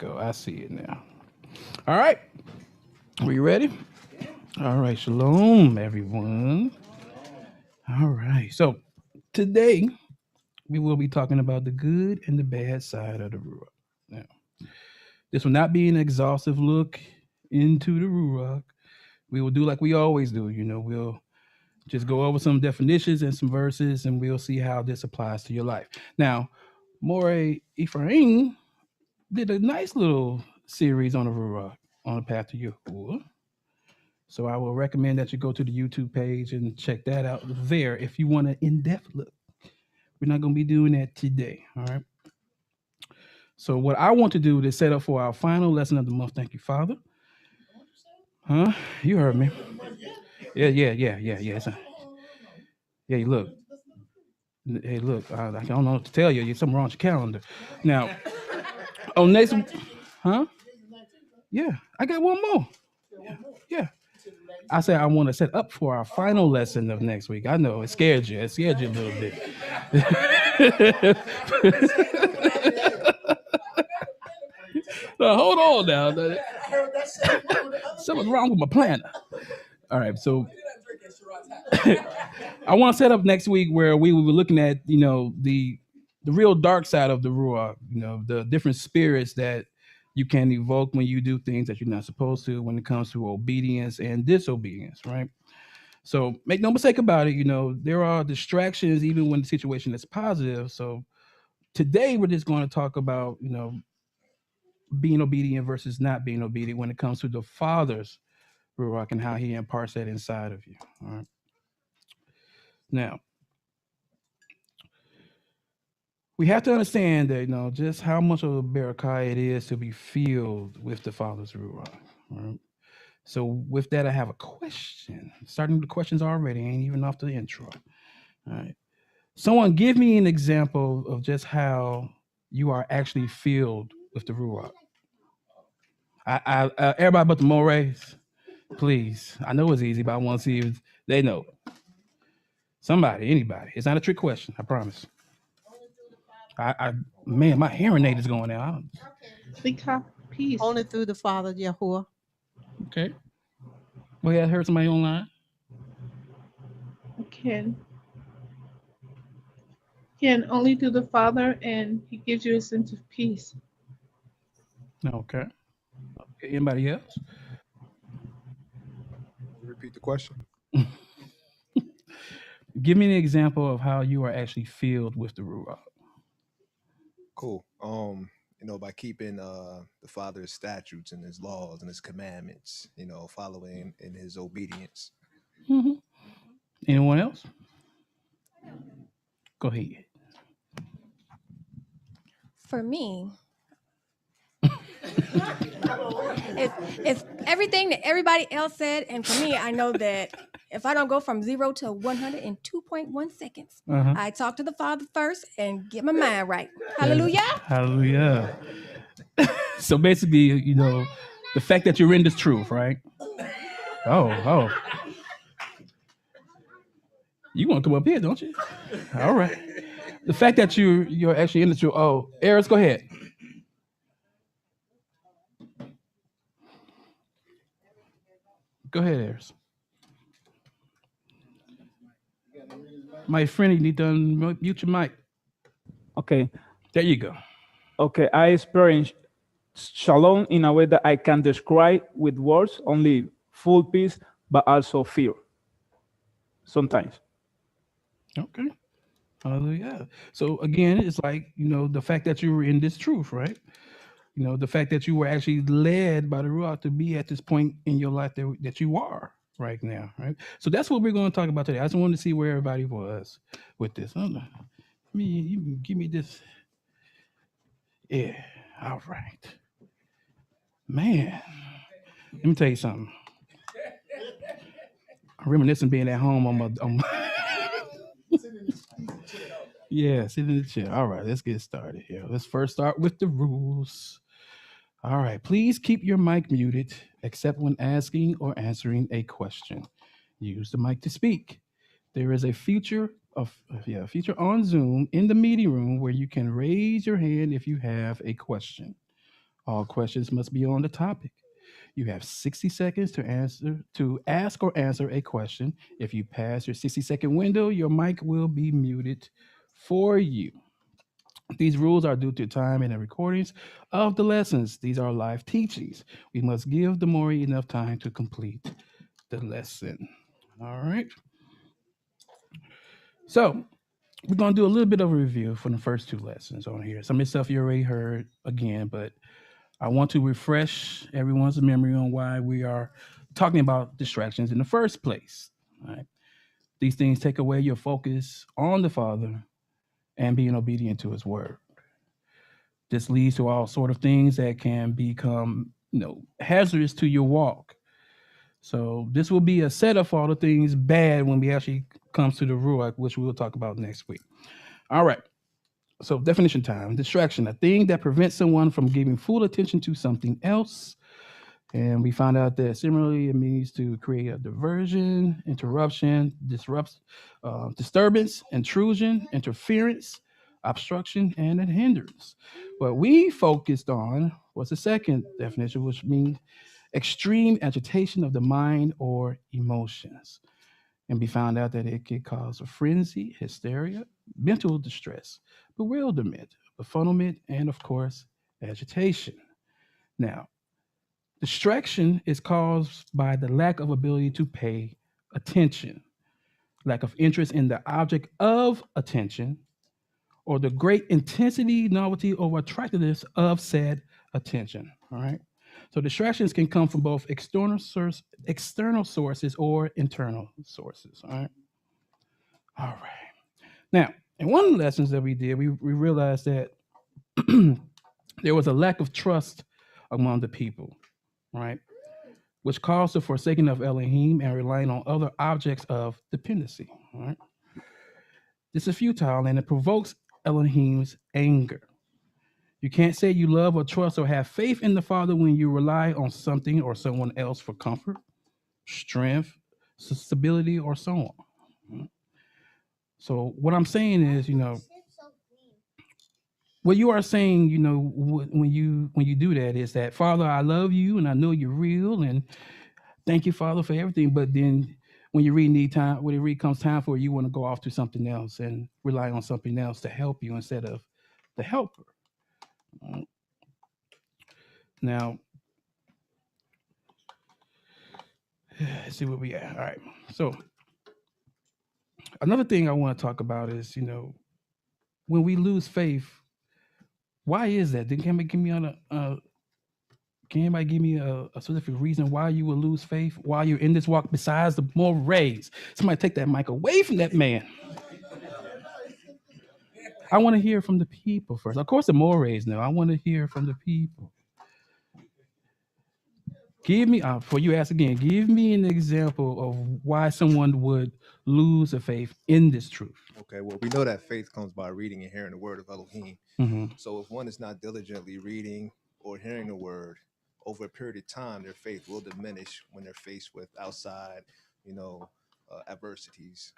go. I see it now. All right. Are you ready? All right. Shalom, everyone. All right. So today we will be talking about the good and the bad side of the Ruach. Now, this will not be an exhaustive look into the Ruach. We will do like we always do. We'll just go over some definitions and some verses, and we'll see how this applies to your life. Now, Moreh Ephraim did a nice little series on the Ruach, on the path to Yahuah. So I will recommend that you go to the YouTube page and check that out there if you want an in-depth look. We're not going to be doing that today, all right? So what I want to do is set up for our final lesson of the month. Thank you, Father. Huh? You heard me. Yeah. Yeah, look. Hey, look, I don't know what to tell you. There's something wrong with your calendar. Now, on next, huh? Yeah, I got one more. Yeah. I said I want to set up for our final lesson of next week. I know it scared you. It scared you a little bit. Now, hold on now. Something's wrong with my planner. All right, so I want to set up next week where we will be looking at, the real dark side of the Ruach, the different spirits that you can evoke when you do things that you're not supposed to when it comes to obedience and disobedience, right? So make no mistake about it, there are distractions even when the situation is positive. So today we're just going to talk about, being obedient versus not being obedient when it comes to the Father's Ruach and how he imparts that inside of you. All right. Now, we have to understand that, just how much of a barakah it is to be filled with the Father's Ruach. Right? So with that, I have a question. Starting with the questions already, ain't even off the intro. All right. Someone give me an example of just how you are actually filled with the Ruach. Everybody but the Morehs, please. I know it's easy, but I want to see if they know. Somebody, anybody. It's not a trick question, I promise. Man, my hearing aid is going out. Peace. Only through the Father, Yahuah. Okay. Well, yeah, I heard somebody online. Can only through the Father, and He gives you a sense of peace. Okay. Anybody else? Repeat the question. Give me an example of how you are actually filled with the Ruach. Cool. By keeping the Father's statutes and his laws and his commandments, following in his obedience. Mm-hmm. Anyone else? Go ahead. For me, it's everything that everybody else said, and for me, I know that if I don't go from 0 to 100 in 2.1 seconds, I talk to the Father first and get my mind right. Hallelujah. Hallelujah. So basically, the fact that you're in this truth, right? Oh. You want to come up here, don't you? All right. The fact that you're actually in the truth. Oh, Eris, go ahead. Go ahead, Eris. My friend, you need to mute your mic. Okay. There you go. Okay, I experience shalom in a way that I can describe with words, only full peace, but also fear. Sometimes. Okay. Hallelujah. So again, it's like, the fact that you were in this truth, right? The fact that you were actually led by the Ruach to be at this point in your life that you are right now, right? So that's what we're going to talk about today. I just wanted to see where everybody was with this. You give me this. Yeah. All right. Man, let me tell you something. I'm reminiscing being at home on my yeah, sit in the chair. All right, let's get started here. Let's first start with the rules. All right, please keep your mic muted except when asking or answering a question. Use the mic to speak. There is a feature on Zoom in the meeting room where you can raise your hand if you have a question. All questions must be on the topic. You have 60 seconds to ask or answer a question. If you pass your 60-second window, your mic will be muted for you. These rules are due to time and the recordings of the lessons. These are live teachings. We must give the Moreh enough time to complete the lesson. All right. So we're going to do a little bit of a review for the first two lessons on here. Some of the stuff you already heard again, but I want to refresh everyone's memory on why we are talking about distractions in the first place. All right. These things take away your focus on the Father and being obedient to his word. This leads to all sort of things that can become, hazardous to your walk. So this will be a setup for all the things bad when we actually comes to the Ruach, which we will talk about next week. All right. So definition time: distraction, a thing that prevents someone from giving full attention to something else. And we found out that similarly, it means to create a diversion, interruption, disturbance, intrusion, interference, obstruction, and a hindrance. What we focused on was the second definition, which means extreme agitation of the mind or emotions. And we found out that it could cause a frenzy, hysteria, mental distress, bewilderment, befuddlement, and of course, agitation. Now, distraction is caused by the lack of ability to pay attention, lack of interest in the object of attention, or the great intensity, novelty, or attractiveness of said attention. All right. So distractions can come from both external sources or internal sources. All right. All right. Now, in one of the lessons that we did, we realized that there was a lack of trust among the people, right? Which caused the forsaking of Elohim and relying on other objects of dependency. All right. This is futile and it provokes Elohim's anger. You can't say you love or trust or have faith in the Father when you rely on something or someone else for comfort, strength, stability, or so on. So what I'm saying is, what you are saying, when you do that is that, Father, I love you and I know you're real and thank you, Father, for everything. But then when it comes time for it, you want to go off to something else and rely on something else to help you instead of the helper. Now, let's see where we at. All right. So another thing I want to talk about is, when we lose faith, why is that? Can anybody give me a specific reason why you will lose faith while you're in this walk besides the Morehs? Somebody take that mic away from that man. I want to hear from the people first. Of course, the Morehs know. I want to hear from the people. Give me, before you ask again, give me an example of why someone would lose a faith in this truth. Okay, well, we know that faith comes by reading and hearing the word of Elohim. Mm-hmm. So if one is not diligently reading or hearing the word, over a period of time, their faith will diminish when they're faced with outside, adversities.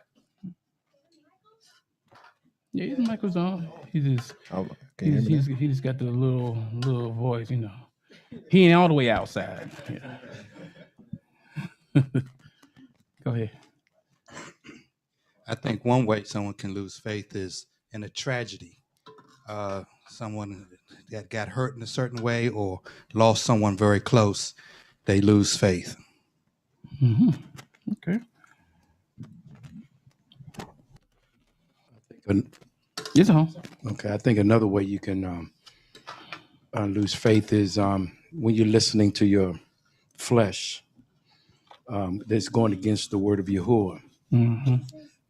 Yeah, his mic was on. He just got the little voice, He ain't all the way outside. Yeah. Go ahead. I think one way someone can lose faith is in a tragedy. Someone that got hurt in a certain way or lost someone very close, they lose faith. Mm-hmm. Okay. Yes, okay. I think another way you can lose faith is when you're listening to your flesh that's going against the word of Yahuah. Mm-hmm.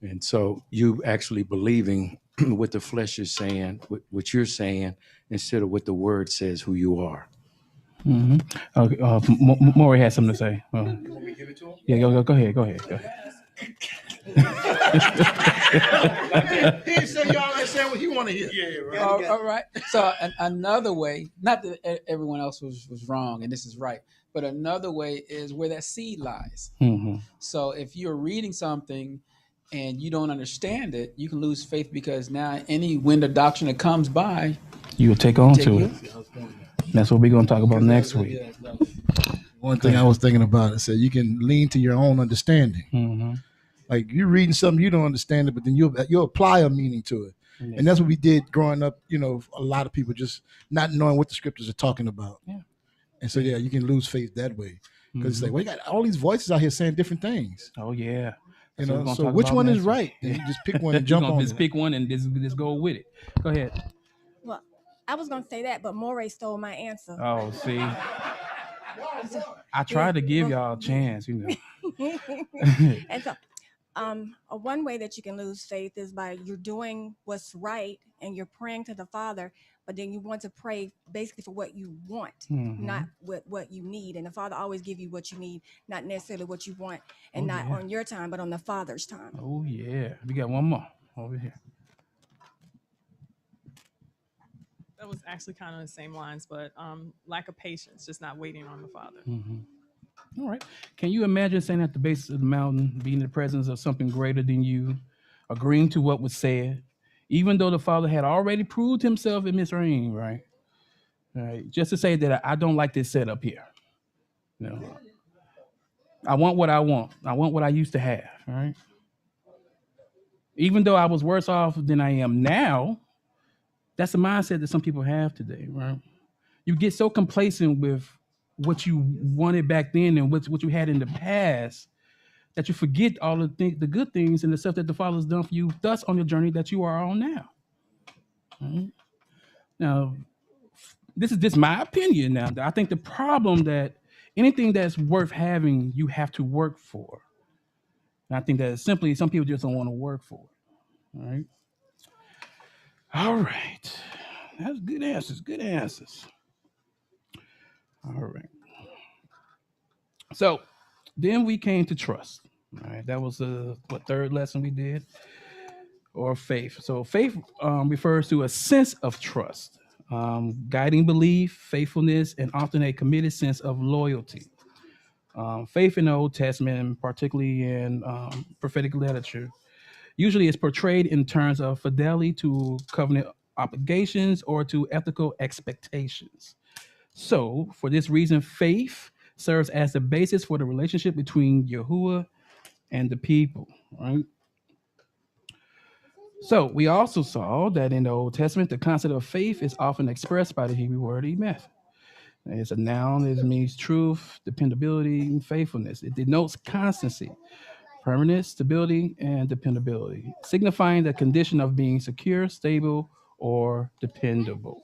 And so you actually believing what the flesh is saying, what you're saying, instead of what the word says who you are. Mm-hmm. Okay, Moreh has something to say. You want me to give it to him? Yeah, go ahead. He ain't saying y'all ain't saying what he want to hear. Yeah, right. All right. So another way, not that everyone else was wrong and this is right, but another way is where that seed lies. Mm-hmm. So if you're reading something and you don't understand it, you can lose faith because now any wind of doctrine that comes by, you will take on to it. That's what we're going to talk about next week. One thing I was thinking about, it said you can lean to your own understanding. Mm-hmm. Like you're reading something, you don't understand it, but then you'll apply a meaning to it. Yeah. And that's what we did growing up. You know, a lot of people just not knowing what the scriptures are talking about. Yeah. And so, you can lose faith that way. Because it's like, well, you got all these voices out here saying different things. Oh, yeah. That's so which one is right? And you just pick one and jump on it. Just pick one and just go with it. Go ahead. Well, I was going to say that, but Moreh stole my answer. Oh, see. I tried to give y'all a chance, And so, one way that you can lose faith is by you're doing what's right and you're praying to the Father, but then you want to pray basically for what you want, not what you need. And the Father always give you what you need, not necessarily what you want, and not on your time, but on the Father's time. Oh, yeah. We got one more over here. That was actually kind of the same lines, but lack of patience, just not waiting on the Father. Mm-hmm. All right. Can you imagine standing at the base of the mountain, being in the presence of something greater than you, agreeing to what was said, even though the Father had already proved himself in Mizraim, right? All right. Just to say that I don't like this setup here. I want what I want. I want what I used to have, right? Even though I was worse off than I am now, that's the mindset that some people have today, right? You get so complacent with what you wanted back then and what you had in the past that you forget all the good things and the stuff that the Father's done for you, thus on the journey that you are on now. Right? Now, this is just my opinion now. I think the problem that anything that's worth having, you have to work for. And I think that simply some people just don't want to work for it. All right. All right. That's good answers. Good answers. All right. So then we came to trust. All right. That was the third lesson we did, or faith. So faith refers to a sense of trust, guiding belief, faithfulness, and often a committed sense of loyalty. Faith in the Old Testament, particularly in prophetic literature, usually is portrayed in terms of fidelity to covenant obligations or to ethical expectations. So, for this reason, faith serves as the basis for the relationship between Yahuah and the people, right? So, we also saw that in the Old Testament, the concept of faith is often expressed by the Hebrew word emeth. It's a noun. It means truth, dependability, and faithfulness. It denotes constancy, permanence, stability, and dependability, signifying the condition of being secure, stable, or dependable.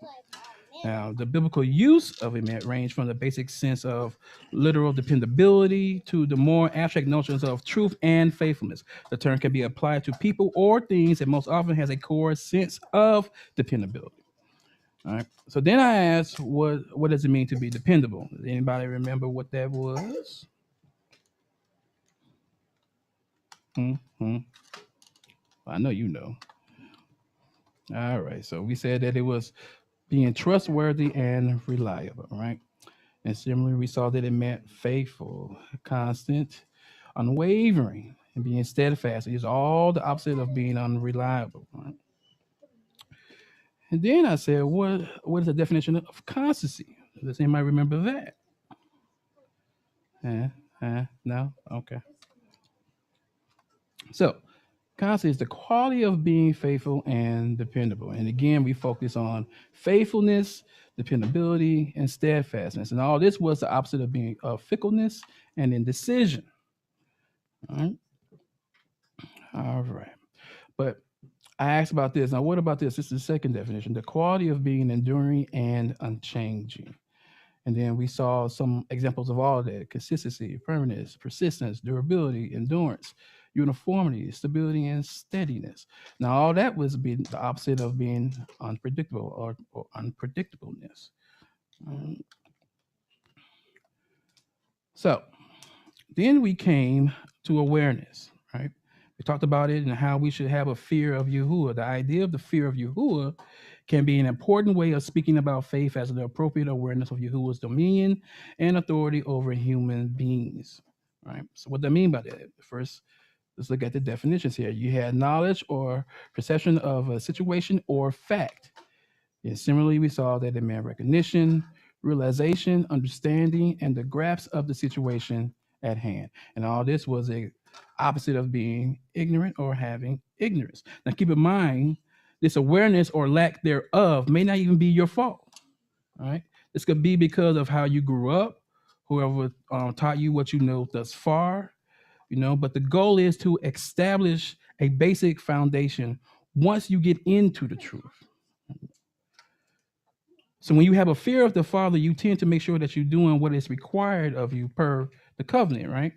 Now, the biblical use of it range from the basic sense of literal dependability to the more abstract notions of truth and faithfulness. The term can be applied to people or things and most often has a core sense of dependability. All right. So then I asked, what does it mean to be dependable? Does anybody remember what that was? I know you know. All right. So we said that it was being trustworthy and reliable, right? And similarly, we saw that it meant faithful, constant, unwavering, and being steadfast. It's all the opposite of being unreliable, right? And then I said, what is the definition of constancy? Does anybody remember that? No? Okay. So, constancy is the quality of being faithful and dependable. And again, we focus on faithfulness, dependability, and steadfastness. And all this was the opposite of being fickleness and indecision. All right. But I asked about this. Now, what about this? This is the second definition, the quality of being enduring and unchanging. And then we saw some examples of all of that: consistency, permanence, persistence, durability, endurance, uniformity, stability, and steadiness. Now, all that was being the opposite of being unpredictable or unpredictableness. So then we came to awareness, right? We talked about it and how we should have a fear of Yahuah. The idea of the fear of Yahuah can be an important way of speaking about faith as an appropriate awareness of Yahuah's dominion and authority over human beings, right? So what do I mean by that? First, let's look at the definitions here. You had knowledge or perception of a situation or fact. And similarly, we saw that it meant recognition, realization, understanding, and the grasp of the situation at hand. And all this was a opposite of being ignorant or having ignorance. Now keep in mind, this awareness or lack thereof may not even be your fault. All right. This could be because of how you grew up, whoever taught you what you know thus far, but the goal is to establish a basic foundation once you get into the truth. So when you have a fear of the Father, you tend to make sure that you're doing what is required of you per the covenant, right?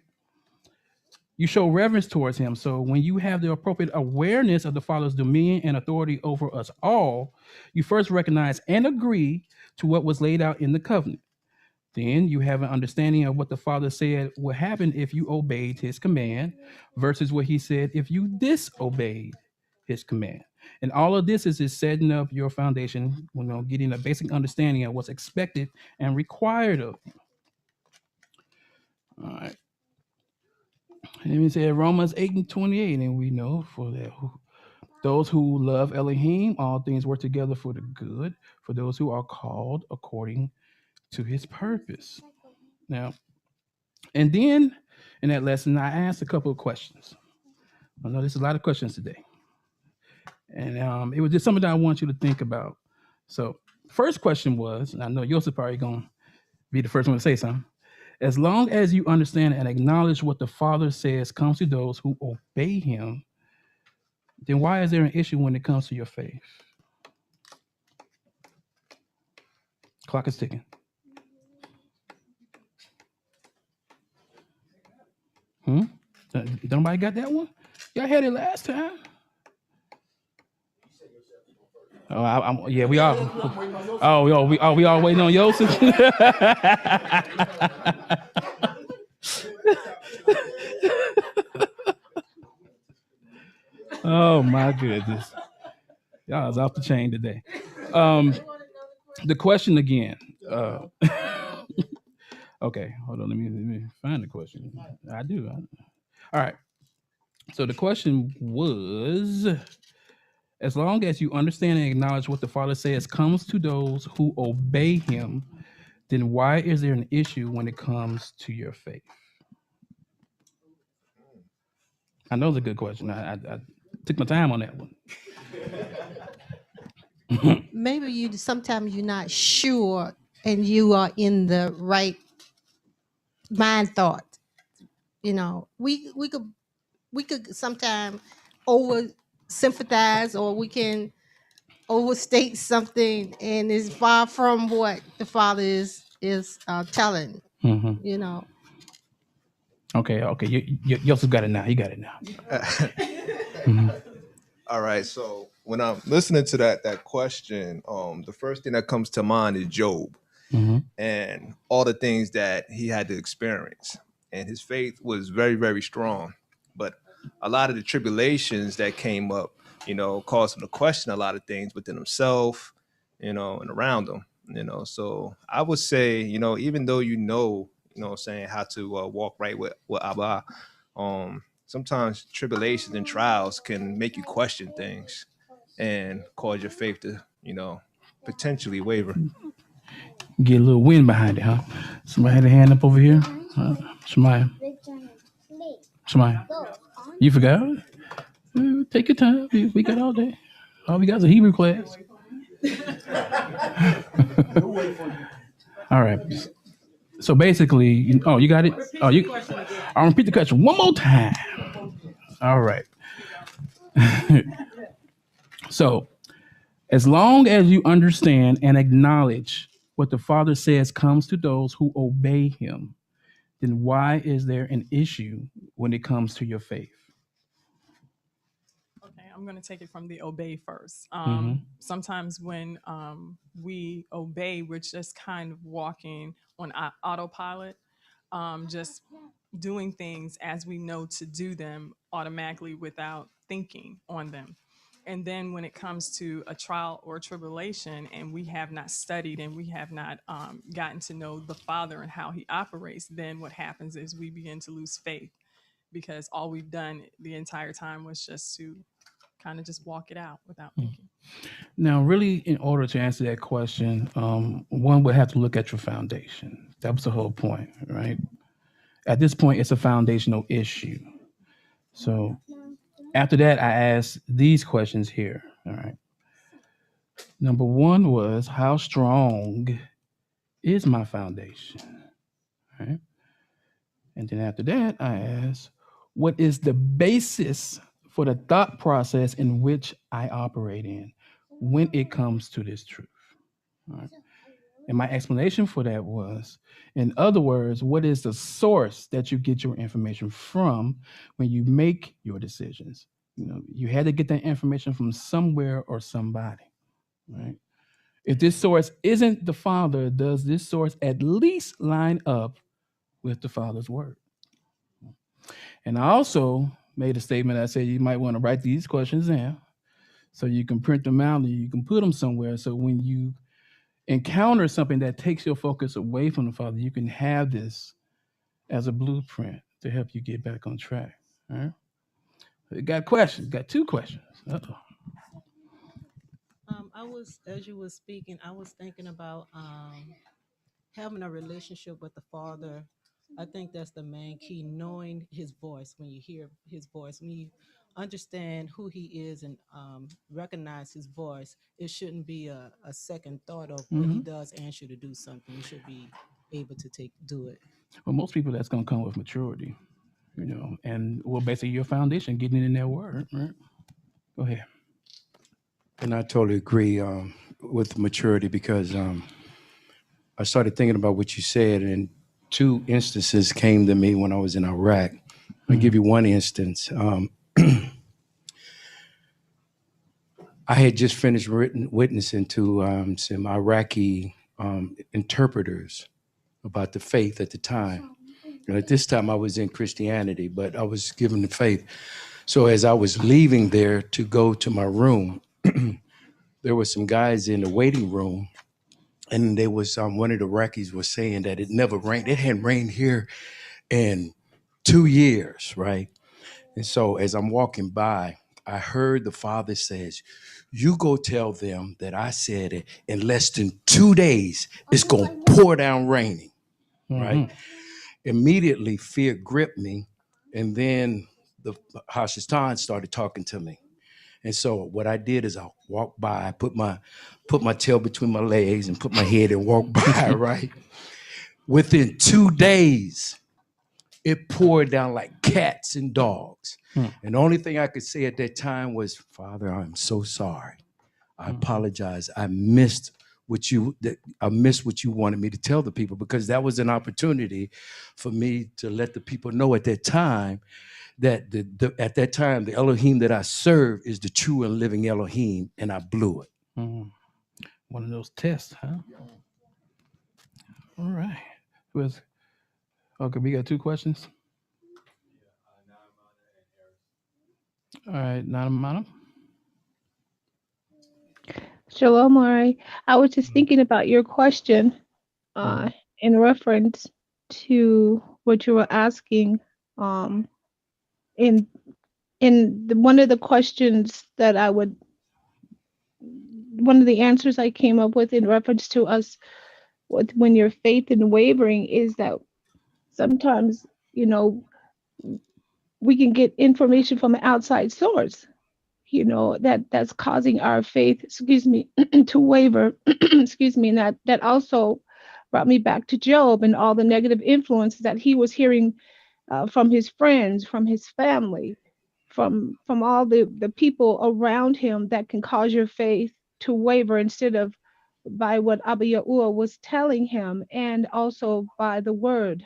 You show reverence towards him. So when you have the appropriate awareness of the Father's dominion and authority over us all, you first recognize and agree to what was laid out in the covenant. Then you have an understanding of what the Father said would happen if you obeyed his command versus what he said if you disobeyed his command. And all of this is setting up your foundation, getting a basic understanding of what's expected and required of you. All right. And we say Romans 8:28, and we know for that those who love Elohim, all things work together for the good, for those who are called according to his purpose. Now, and then in that lesson, I asked a couple of questions. I know there's a lot of questions today. And it was just something that I want you to think about. So first question was, and I know Yosef probably going to be the first one to say something. As long as you understand and acknowledge what the Father says comes to those who obey him, then why is there an issue when it comes to your faith? Clock is ticking. Nobody got that one? Y'all had it last time. Oh, yeah, we all. We all waiting on Yosef. Oh my goodness, y'all is off the chain today. The question again. Okay, hold on. Let me find the question. I do. All right. So the question was, as long as you understand and acknowledge what the Father says comes to those who obey him, then why is there an issue when it comes to your faith? I know it's a good question. I took my time on that one. Maybe sometimes you're not sure and you are in the right mind thought. We could sometimes over sympathize, or we can overstate something, and it's far from what the Father is telling. Mm-hmm. Okay. You also got it now. You got it now. Mm-hmm. All right. So when I'm listening to that question, the first thing that comes to mind is Job. Mm-hmm. And all the things that he had to experience. And his faith was very, very strong. But a lot of the tribulations that came up, caused him to question a lot of things within himself, and around him, So I would say, even though saying how to walk right with Abba, sometimes tribulations and trials can make you question things and cause your faith to, potentially waver. Get a little wind behind it, huh? Somebody had a hand up over here. Somebody. You forgot? Take your time. We got all day. All we got is a Hebrew class. All right. So basically, you got it. I'll repeat the question one more time. All right. So, as long as you understand and acknowledge what the Father says comes to those who obey him, then why is there an issue when it comes to your faith? Okay, I'm going to take it from the obey first. Mm-hmm. Sometimes when we obey, we're just kind of walking on autopilot, just doing things as we know to do them automatically without thinking on them. And then when it comes to a trial or tribulation, and we have not studied and we have not gotten to know the Father and how he operates, then what happens is we begin to lose faith, because all we've done the entire time was just to kind of just walk it out without thinking. Now, really, in order to answer that question, one would have to look at your foundation. That was the whole point, right? At this point, it's a foundational issue. So after that, I asked these questions here. All right. Number one was, how strong is my foundation? All right. And then after that, I asked, what is the basis for the thought process in which I operate in when it comes to this truth? All right. And my explanation for that was, in other words, what is the source that you get your information from when you make your decisions? You know, you had to get that information from somewhere or somebody, right? If this source isn't the Father, does this source at least line up with the Father's word? And I also made a statement. I said you might want to write these questions down so you can print them out and you can put them somewhere. So when you encounter something that takes your focus away from the Father, you can have this as a blueprint to help you get back on track. All right? We got questions. Got two questions. Uh-oh. As you were speaking, I was thinking about having a relationship with the Father. I think that's the main key, knowing his voice. When you hear his voice, when you understand who he is and recognize his voice, it shouldn't be a second thought of when he does ask you to do something. You should be able to do it. Well, most people, that's going to come with maturity, you know, and well, basically your foundation, getting in that word, right? Go ahead. And I totally agree with maturity because I started thinking about what you said, and two instances came to me when I was in Iraq. I'll give you one instance. I had just finished witnessing to some Iraqi interpreters about the faith at the time. And at this time, I was in Christianity, but I was given the faith. So as I was leaving there to go to my room, there were some guys in the waiting room, and there was one of the Iraqis was saying that it never rained. It hadn't rained here in 2 years, right? And so as I'm walking by, I heard the Father says, you go tell them that I said it in less than 2 days, it's going to pour down raining, right? Immediately, fear gripped me. And then the Hashatan started talking to me. And so what I did is I walked by, I put my tail between my legs and put my head and walked by, right? Within 2 days, it poured down like cats and dogs. And the only thing I could say at that time was, Father, I'm so sorry. I apologize. I missed what you wanted me to tell the people, because that was an opportunity for me to let the people know at that time that at that time, the Elohim that I serve is the true and living Elohim, and I blew it. One of those tests, huh? All right. Okay, we got two questions. All right, Nana. Shalom, Moreh. I was just thinking about your question in reference to what you were asking. One of the questions that one of the answers I came up with in reference to us when your faith is wavering is that sometimes, you know, we can get information from an outside source, you know, that's causing our faith, to waver, and that also brought me back to Job and all the negative influences that he was hearing from his friends, from his family, from all the people around him that can cause your faith to waver instead of by what Abba Yahuah was telling him, and also by the word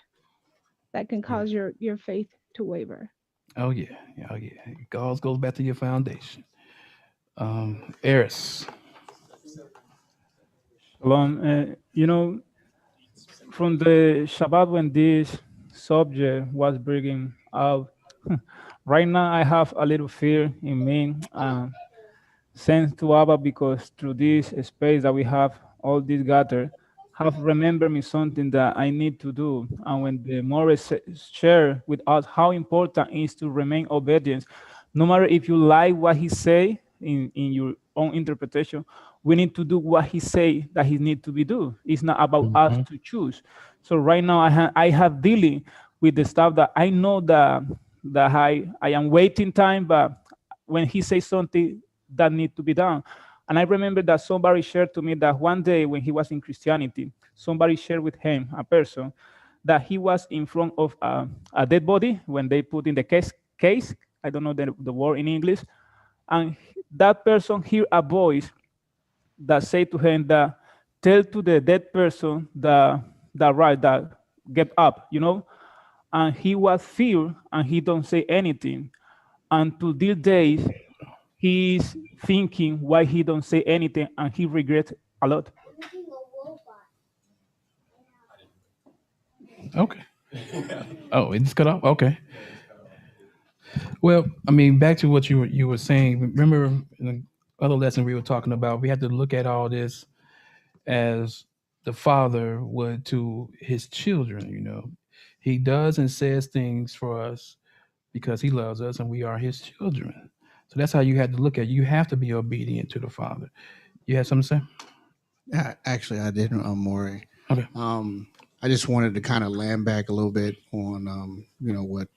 that can cause your faith to waver. Oh yeah. It all goes back to your foundation. Eris. Shalom. You know, from the Shabbat when this subject was bringing out, right now I have a little fear in me, sent to Abba, because through this space that we have all this gathered, have remembered me something that I need to do. And when the Moreh share with us how important it is to remain obedient, no matter if you like what he say in your own interpretation, we need to do what he say that he need to be do. It's not about us to choose. So right now I have dealing with the stuff that I know that I am waiting time, but when he says something that need to be done. And I remember that somebody shared to me that one day when he was in Christianity, somebody shared with him, a person, that he was in front of a dead body when they put in the case. I don't know the word in English. And that person hear a voice that say to him that tell to the dead person that get up, And he was fear and he don't say anything. And to these days, he's thinking why he don't say anything and he regrets a lot. Okay. Oh, it just cut off? Okay. Well, I mean, back to what you were saying. Remember in the other lesson we were talking about, we had to look at all this as the father would to his children. He does and says things for us because he loves us and we are his children. So that's how you had to look at it. You have to be obedient to the father. You had something to say? Actually, I didn't, Moreh. Okay. I just wanted to kind of land back a little bit on, what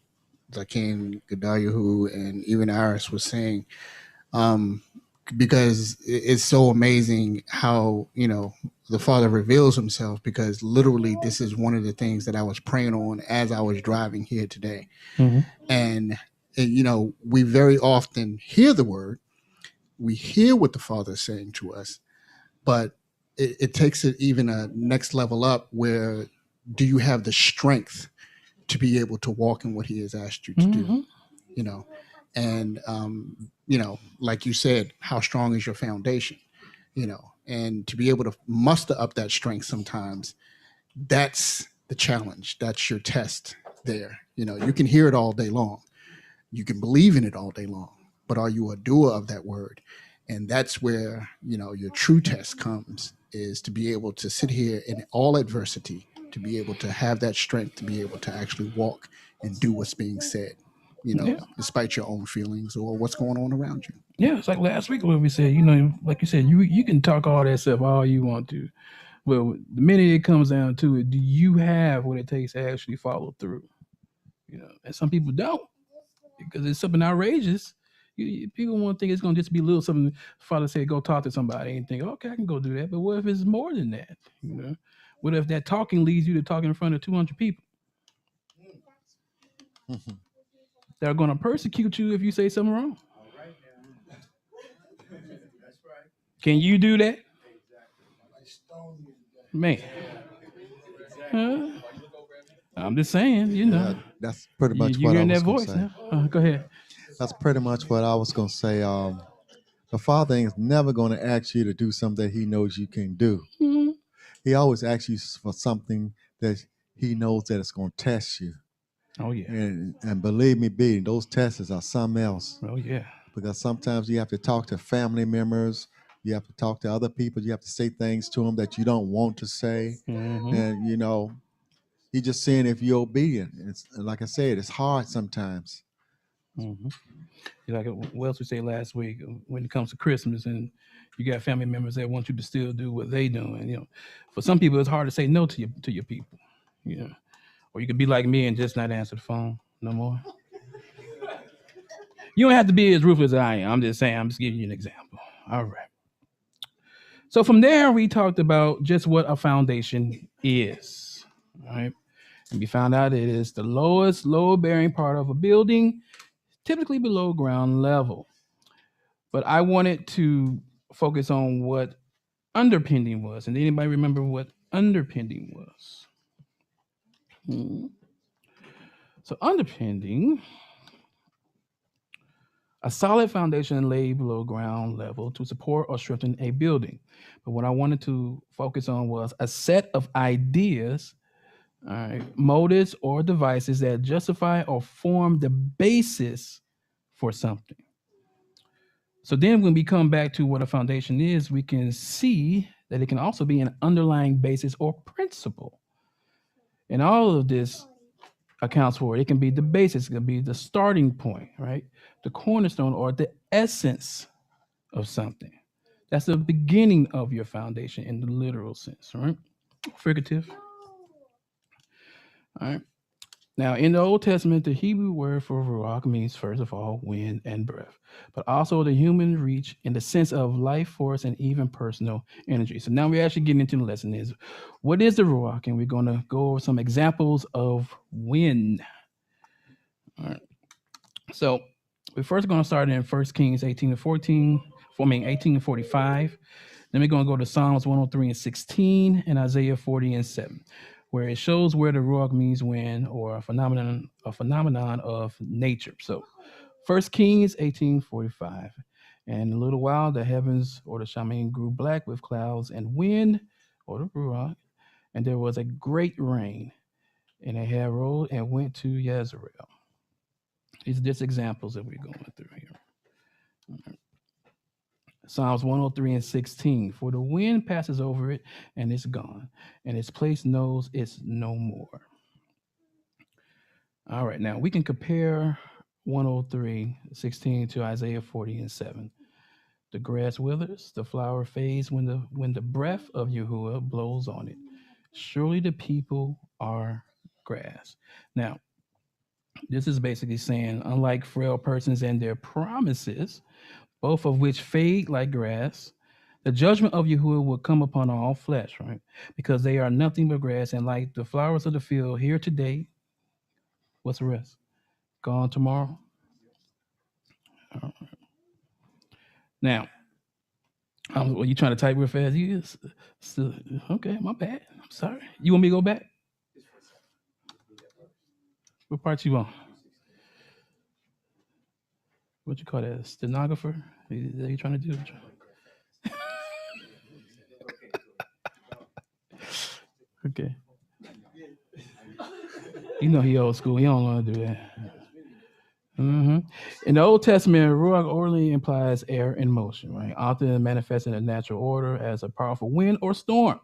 Zakin, Lamadyahu, and even Aris was saying, because it's so amazing how, the Father reveals himself, because literally this is one of the things that I was praying on as I was driving here today. Mm-hmm. And, we very often hear the word, we hear what the Father is saying to us, but it takes it even a next level up where do you have the strength to be able to walk in what he has asked you to do, and, like you said, how strong is your foundation, and to be able to muster up that strength sometimes, that's the challenge. That's your test there. You can hear it all day long. You can believe in it all day long, but are you a doer of that word? And that's where, your true test comes, is to be able to sit here in all adversity, to be able to have that strength, to be able to actually walk and do what's being said, despite your own feelings or what's going on around you. Yeah, it's like last week when we said, like you said, you can talk all that stuff all you want to. Well, the minute it comes down to it, do you have what it takes to actually follow through? And some people don't, because it's something outrageous. People want to think it's going to just be a little something. Father said, go talk to somebody and think, okay, I can go do that. But what if it's more than that? What if that talking leads you to talking in front of 200 people? They're going to persecute you if you say something wrong. Can you do that? Man. I'm just saying, that's pretty much you're what hearing I was that voice say. now. Go ahead. That's pretty much what I was going to say. The Father is never going to ask you to do something that he knows you can do. Mm-hmm. He always asks you for something that he knows that it's going to test you. Oh, yeah. And believe me, those tests are something else. Oh, yeah. Because sometimes you have to talk to family members. You have to talk to other people. You have to say things to them that you don't want to say. Mm-hmm. And, he's just saying if you're obedient. It's, like I said, it's hard sometimes. Mm-hmm. Like what else we say last week, when it comes to Christmas and you got family members that want you to still do what they do. And, for some people, it's hard to say no to your people, or you could be like me and just not answer the phone no more. You don't have to be as ruthless as I am. I'm just saying, I'm just giving you an example. All right. So from there, we talked about just what a foundation is. All right. And we found out it is the lowest load-bearing part of a building, typically below ground level. But I wanted to focus on what underpinning was. And anybody remember what underpinning was? So underpinning, a solid foundation laid below ground level to support or strengthen a building. But what I wanted to focus on was a set of ideas, motives, or devices that justify or form the basis for something. So then when we come back to what a foundation is, we can see that it can also be an underlying basis or principle. And all of this accounts for it. It can be the basis, it can be the starting point, right? The cornerstone or the essence of something. That's the beginning of your foundation in the literal sense, right? Figurative. All right. Now, in the Old Testament, the Hebrew word for ruach means, first of all, wind and breath, but also the human reach in the sense of life force and even personal energy. So now we're actually getting into the lesson is, what is the ruach? And we're going to go over some examples of wind. All right. So we're first going to start in 1 Kings 18 to 18 to 45. Then we're going to go to Psalms 103 and 16 and Isaiah 40 and 7, where it shows where the ruach means wind or a phenomenon of nature. So 1 Kings 18:45. And in a little while, the heavens or the shaman grew black with clouds and wind or the ruach, and there was a great rain, and Ahab rose and went to Jezreel. These are just examples that we're going through here. Psalms 103 and 16. For the wind passes over it and it's gone, and its place knows it's no more. All right, now we can compare 103:16 to Isaiah 40 and 7. The grass withers, the flower fades when the breath of Yahuah blows on it. Surely the people are grass. Now, this is basically saying, unlike frail persons and their promises, both of which fade like grass, the judgment of Yahuah will come upon all flesh, right? Because they are nothing but grass, and like the flowers of the field, here today, what's the rest? Gone tomorrow. All right. Now, well, you trying to type real fast? Okay, my bad. I'm sorry. You want me to go back? What part you on? What you call that? A stenographer? Is that you trying to do? Okay. You know he old school. He don't want to do that. Mm-hmm. In the Old Testament, ruach orderly implies air in motion, right? Often manifesting in a natural order as a powerful wind or storm.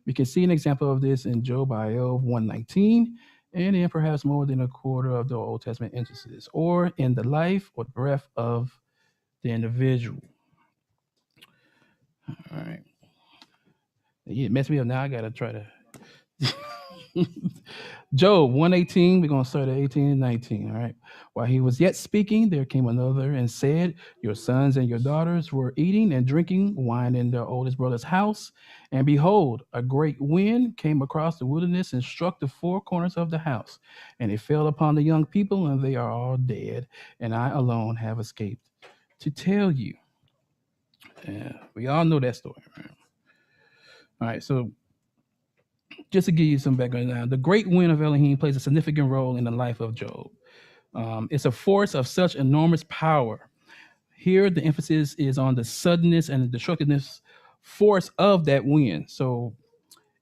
We can see an example of this in Job 1:19, and in perhaps more than a quarter of the Old Testament instances, or in the life or breath of the individual. All right. You messed me up now. I gotta try to. Job 1:18, we're going to start at 18 and 19, all right? While he was yet speaking, there came another and said, your sons and your daughters were eating and drinking wine in their oldest brother's house, and behold, a great wind came across the wilderness and struck the four corners of the house, and it fell upon the young people, and they are all dead, and I alone have escaped to tell you. Yeah, we all know that story, right? All right, so just to give you some background now, the great wind of Elohim plays a significant role in the life of Job. It's a force of such enormous power. Here, the emphasis is on the suddenness and the destructiveness force of that wind. So,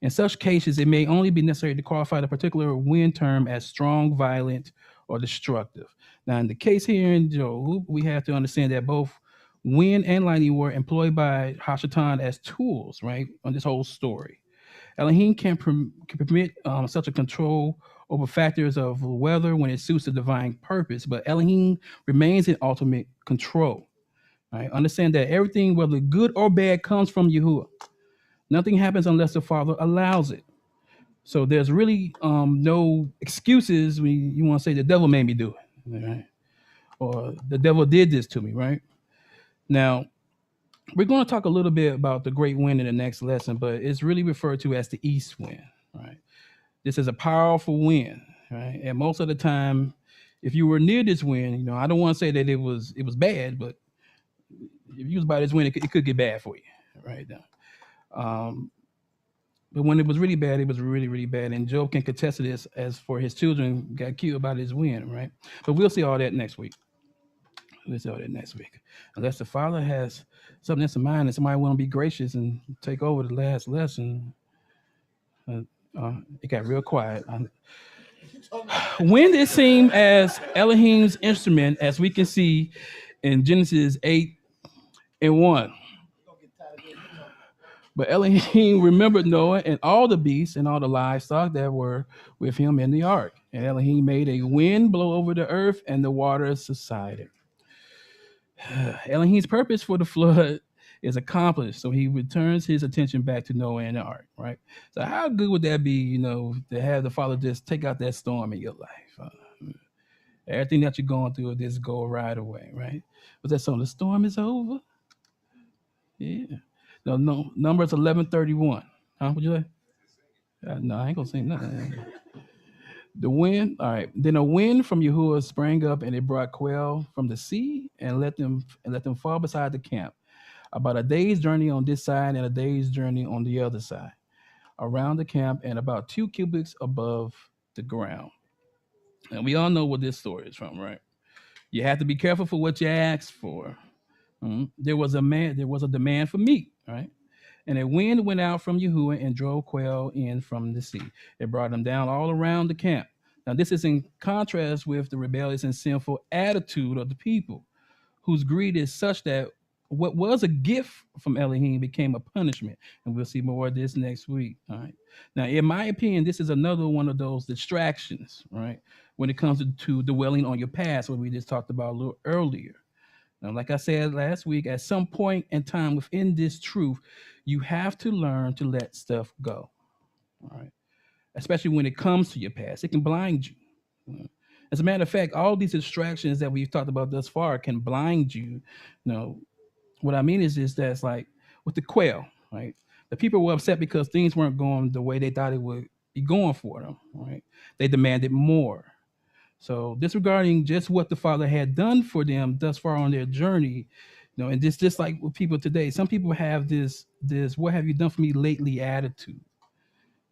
in such cases, it may only be necessary to qualify the particular wind term as strong, violent, or destructive. Now, in the case here in Job, we have to understand that both wind and lightning were employed by Hashatan as tools, right, on this whole story. Elohim can permit such a control over factors of weather when it suits the divine purpose, but Elohim remains in ultimate control. Right? Understand that everything, whether good or bad, comes from Yahuah. Nothing happens unless the Father allows it. So there's really no excuses when you want to say the devil made me do it, right? Or the devil did this to me, right? Now, we're going to talk a little bit about the great wind in the next lesson, but it's really referred to as the east wind, right? This is a powerful wind, right? And most of the time, if you were near this wind, I don't want to say that it was bad, but if you was by this wind, it could get bad for you, right? But when it was really bad, it was really, really bad. And Job can contest this as for his children got killed by this wind, right? But we'll see all that next week. We'll see all that next week. Unless the Father has something else in mind and somebody want to be gracious and take over the last lesson. It got real quiet. Wind is seen as Elohim's instrument, as we can see in Genesis 8:1. But Elohim remembered Noah and all the beasts and all the livestock that were with him in the ark. And Elohim made a wind blow over the earth, and the waters subsided. Elohim's purpose for the flood is accomplished, so he returns his attention back to Noah and the ark, right? So how good would that be, to have the Father just take out that storm in your life? Everything that you're going through will just go right away, right? Was that song? The storm is over? Yeah. No, Numbers 11:31. Huh? Would you like? No, I ain't gonna sing nothing. The wind, all right. Then a wind from Yahuah sprang up, and it brought quail from the sea, and let them fall beside the camp, about a day's journey on this side and a day's journey on the other side, around the camp, and about 2 cubits above the ground. And we all know what this story is from, right? You have to be careful for what you ask for. There was a demand for meat, right? And a wind went out from Yahuah and drove quail in from the sea. It brought them down all around the camp. Now, this is in contrast with the rebellious and sinful attitude of the people, whose greed is such that what was a gift from Elohim became a punishment. And we'll see more of this next week. All right. Now, in my opinion, this is another one of those distractions, right? When it comes to dwelling on your past, what we just talked about a little earlier. Now, like I said last week, at some point in time within this truth, you have to learn to let stuff go. All right. Especially when it comes to your past, it can blind you. As a matter of fact, all these distractions that we've talked about thus far can blind you. What I mean is that it's like with the quail, right? The people were upset because things weren't going the way they thought it would be going for them, right? They demanded more. So disregarding just what the Father had done for them thus far on their journey, and this just like with people today, some people have this "what have you done for me lately" attitude,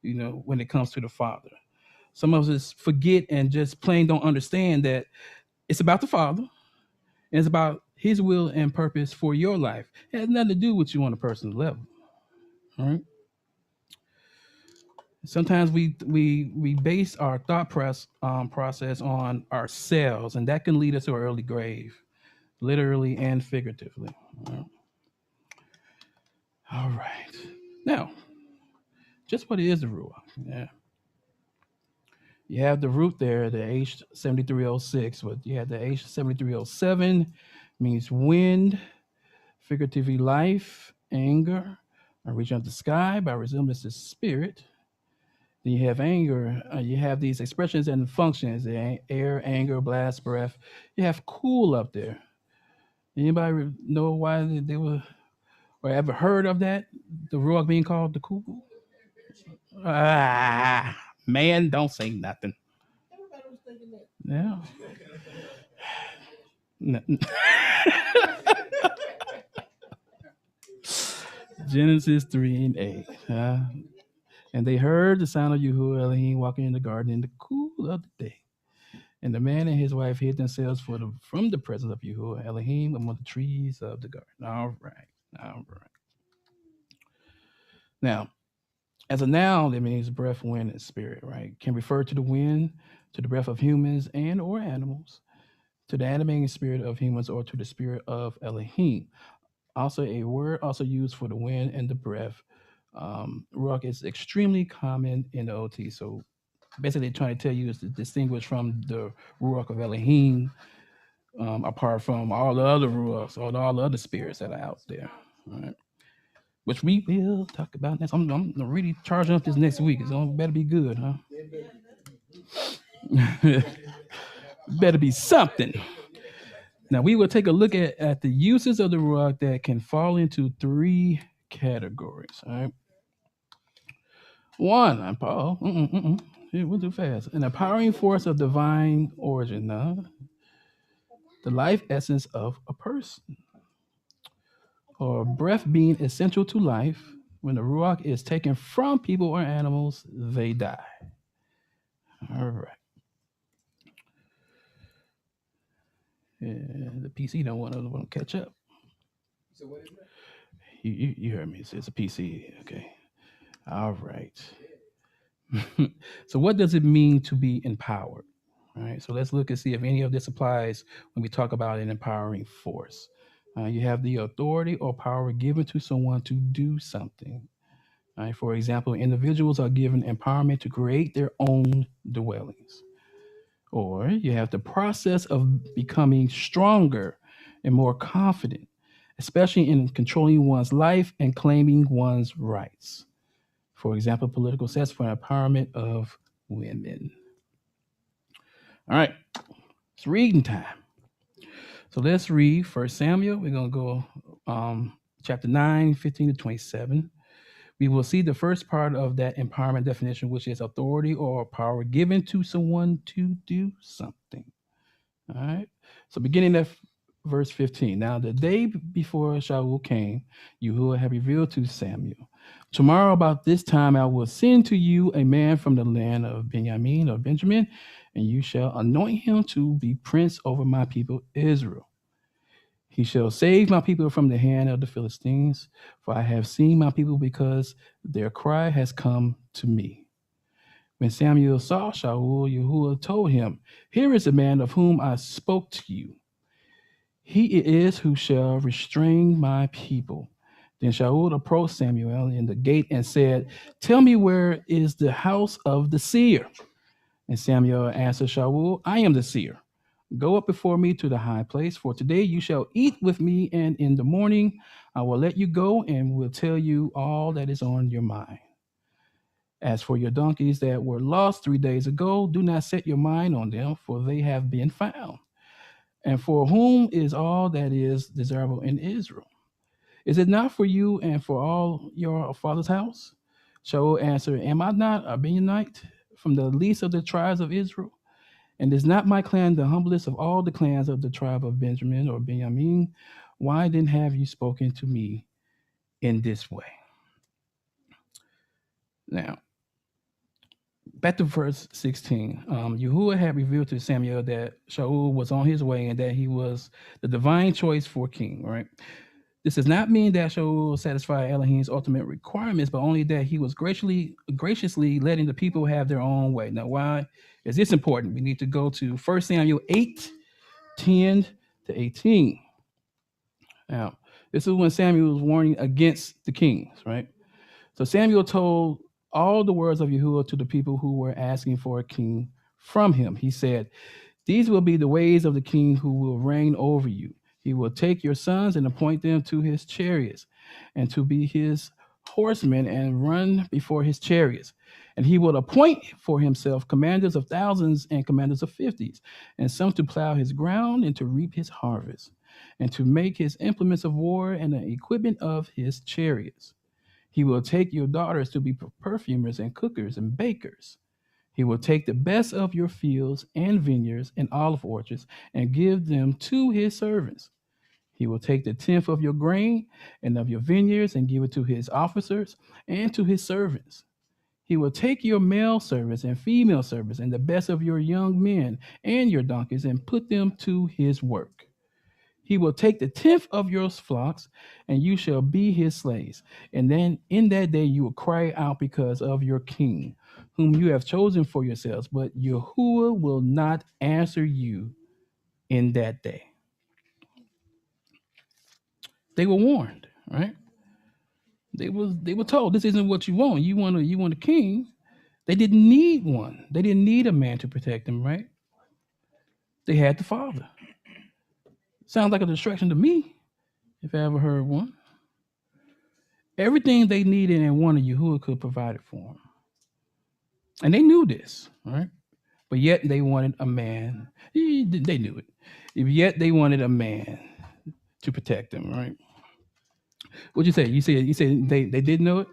when it comes to the Father. Some of us forget and just plain don't understand that it's about the Father, and it's about His will and purpose for your life. It has nothing to do with you on a personal level. All right. Sometimes we base our thought process on ourselves, and that can lead us to an early grave, literally and figuratively. All right. Now, just what is the Ruach? Yeah. You have the root there, the H7306, but you have the H7307, means wind, figuratively life, anger, a region of the sky by resemblance to spirit. Then you have anger. You have these expressions and functions: the air, anger, blast, breath. You have cool up there. Anybody know why they were, or ever heard of that? The Ruach being called the cool? Man, don't say nothing. Yeah. Genesis 3:8. And they heard the sound of Yahuah Elohim walking in the garden in the cool of the day. And the man and his wife hid themselves from the presence of Yahuah Elohim among the trees of the garden. All right. Now, as a noun, it means breath, wind, and spirit, right? Can refer to the wind, to the breath of humans and or animals, to the animating spirit of humans, or to the spirit of Elohim. Also, a word also used for the wind and the breath. Ruach is extremely common in the OT. So basically trying to tell you is to distinguish from the Ruach of Elohim, apart from all the other Ruachs or all the other spirits that are out there. All right. Which we will talk about next. I'm really charging up this next week. It's gonna better be good, huh? Better be something. Now we will take a look at the uses of the Ruach that can fall into 3 categories. All right. 1, I'm Paul. We'll do fast. An empowering force of divine origin. The life essence of a person. Or breath being essential to life. When the Ruach is taken from people or animals, they die. All right. And the PC don't want to catch up. So what is that? You heard me. It's a PC. Okay. All right. So what does it mean to be empowered? All right. So let's look and see if any of this applies when we talk about an empowering force. You have the authority or power given to someone to do something. All right. For example, individuals are given empowerment to create their own dwellings. Or you have the process of becoming stronger and more confident, especially in controlling one's life and claiming one's rights. For example, political sets for empowerment of women. All right, it's reading time. So let's read First Samuel. We're going to go chapter 9, 15 to 27. We will see the first part of that empowerment definition, which is authority or power given to someone to do something. All right. So beginning at verse 15. Now, the day before Shaul came, Yahuah had revealed to Samuel, tomorrow about this time I will send to you a man from the land of Benjamin or Benjamin, and you shall anoint him to be prince over my people Israel. He shall save my people from the hand of the Philistines, for I have seen my people because their cry has come to me. When Samuel saw Shaul, Yahuah told him, here is the man of whom I spoke to you. He it is who shall restrain my people. Then Shaul approached Samuel in the gate and said, tell me, where is the house of the seer? And Samuel answered Shaul, I am the seer. Go up before me to the high place, for today you shall eat with me, and in the morning I will let you go and will tell you all that is on your mind. As for your donkeys that were lost 3 days ago, do not set your mind on them, for they have been found. And for whom is all that is desirable in Israel? Is it not for you and for all your father's house? Shaul answered, am I not a Benjamite from the least of the tribes of Israel? And is not my clan the humblest of all the clans of the tribe of Benjamin or Benjamin? Why then have you spoken to me in this way? Now, back to verse 16. Yahuah had revealed to Samuel that Shaul was on his way and that he was the divine choice for king, right? This does not mean that Shaul satisfied Elohim's ultimate requirements, but only that he was graciously letting the people have their own way. Now, why is this important? We need to go to 1 Samuel 8, 10 to 18. Now, this is when Samuel was warning against the kings, right? So Samuel told all the words of Yahuah to the people who were asking for a king from him. He said, these will be the ways of the king who will reign over you. He will take your sons and appoint them to his chariots and to be his horsemen and run before his chariots. And he will appoint for himself commanders of thousands and commanders of fifties, and some to plow his ground and to reap his harvest, and to make his implements of war and the equipment of his chariots. He will take your daughters to be perfumers and cookers and bakers. He will take the best of your fields and vineyards and olive orchards and give them to his servants. He will take the tenth of your grain and of your vineyards and give it to his officers and to his servants. He will take your male servants and female servants and the best of your young men and your donkeys and put them to his work. He will take the tenth of your flocks, and you shall be his slaves. And then in that day you will cry out because of your king, whom you have chosen for yourselves. But Yahuah will not answer you in that day. They were warned, right? They were told, this isn't what you want. You want a king. They didn't need one. They didn't need a man to protect them, right? They had the Father. Sounds like a distraction to me, if I ever heard one. Everything they needed and wanted, Yahuah could provide it for them. And they knew this, right? But yet they wanted a man. They knew it. Yet they wanted a man to protect them, right? What'd you say? You said they did know it?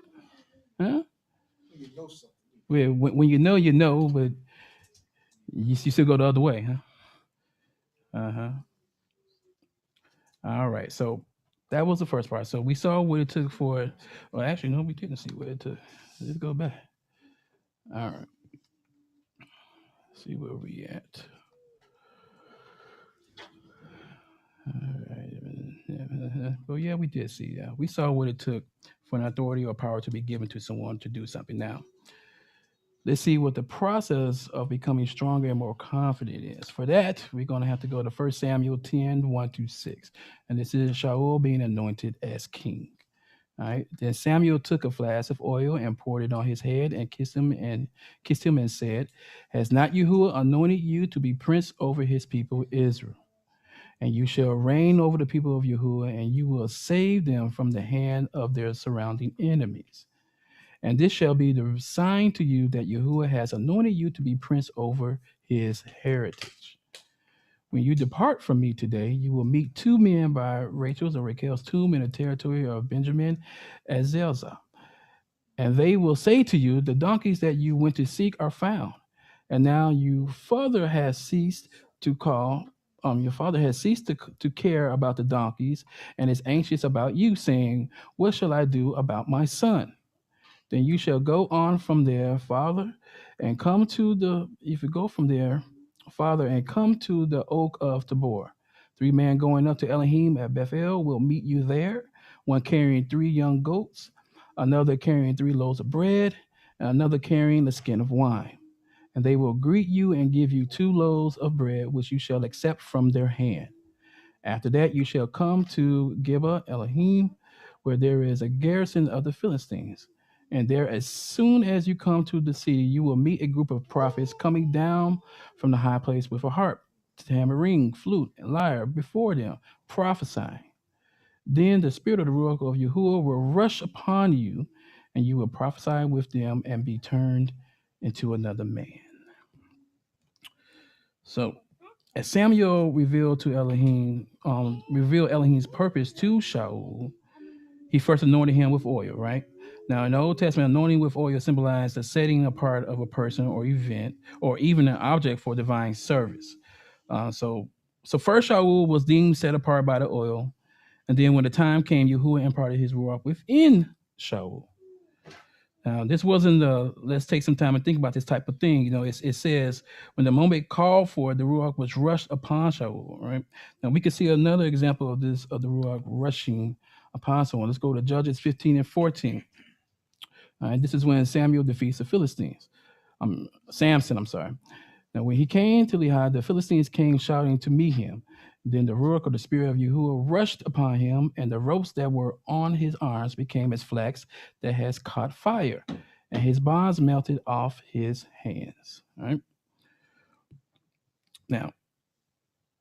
Huh? You know something. Well, when you know, but you still go the other way, huh? Uh-huh. All right. So that was the first part. So we saw what it took for, well, actually, no, we didn't see what it took. Let's go back. All right. See where we at. All right. Well, yeah, we did see that. We saw what it took for an authority or power to be given to someone to do something. Now, let's see what the process of becoming stronger and more confident is. For that, we're going to have to go to 1 Samuel 10, 1 through 6. And this is Shaul being anointed as king. All right. Then Samuel took a flask of oil and poured it on his head and kissed him and said, "Has not Yahuah anointed you to be prince over his people Israel? And you shall reign over the people of Yahuah, and you will save them from the hand of their surrounding enemies. And this shall be the sign to you that Yahuah has anointed you to be prince over his heritage. When you depart from me today, you will meet two men by Rachel's or Rachel's tomb in the territory of Benjamin at Zelzah. And they will say to you, the donkeys that you went to seek are found. And now your father has ceased to care about the donkeys and is anxious about you, saying, what shall I do about my son? Then you shall go on from there, father, and come to the, if you go from there, father, and come to the oak of Tabor. 3 men going up to Elohim at Bethel will meet you there, one carrying 3 young goats, another carrying 3 loaves of bread, and another carrying the skin of wine. And they will greet you and give you 2 loaves of bread, which you shall accept from their hand. After that, you shall come to Gibeah Elohim, where there is a garrison of the Philistines. And there, as soon as you come to the city, you will meet a group of prophets coming down from the high place with a harp, tambourine, flute, and lyre before them, prophesying. Then the spirit of the Ruach of Yahuah will rush upon you, and you will prophesy with them and be turned into another man. So, as Samuel revealed Elohim's purpose to Shaul, he first anointed him with oil, right? Now, in the Old Testament, anointing with oil symbolized the setting apart of a person or event, or even an object for divine service. So first Shaul was deemed set apart by the oil, and then when the time came, Yahuah imparted his ruach within Shaul. Now, this wasn't let's take some time and think about this type of thing. You know, it says, when the moment called for it, the Ruach was rushed upon Shaul, right? Now, we can see another example of this, of the Ruach rushing upon someone. Let's go to Judges 15 and 14. All right, this is when Samuel defeats the Philistines. Samson, I'm sorry. Now, when he came to Lehi, the Philistines came shouting to meet him. Then the Ruach, or the spirit of Yahuah, rushed upon him, and the ropes that were on his arms became as flax that has caught fire, and his bonds melted off his hands. All right. Now,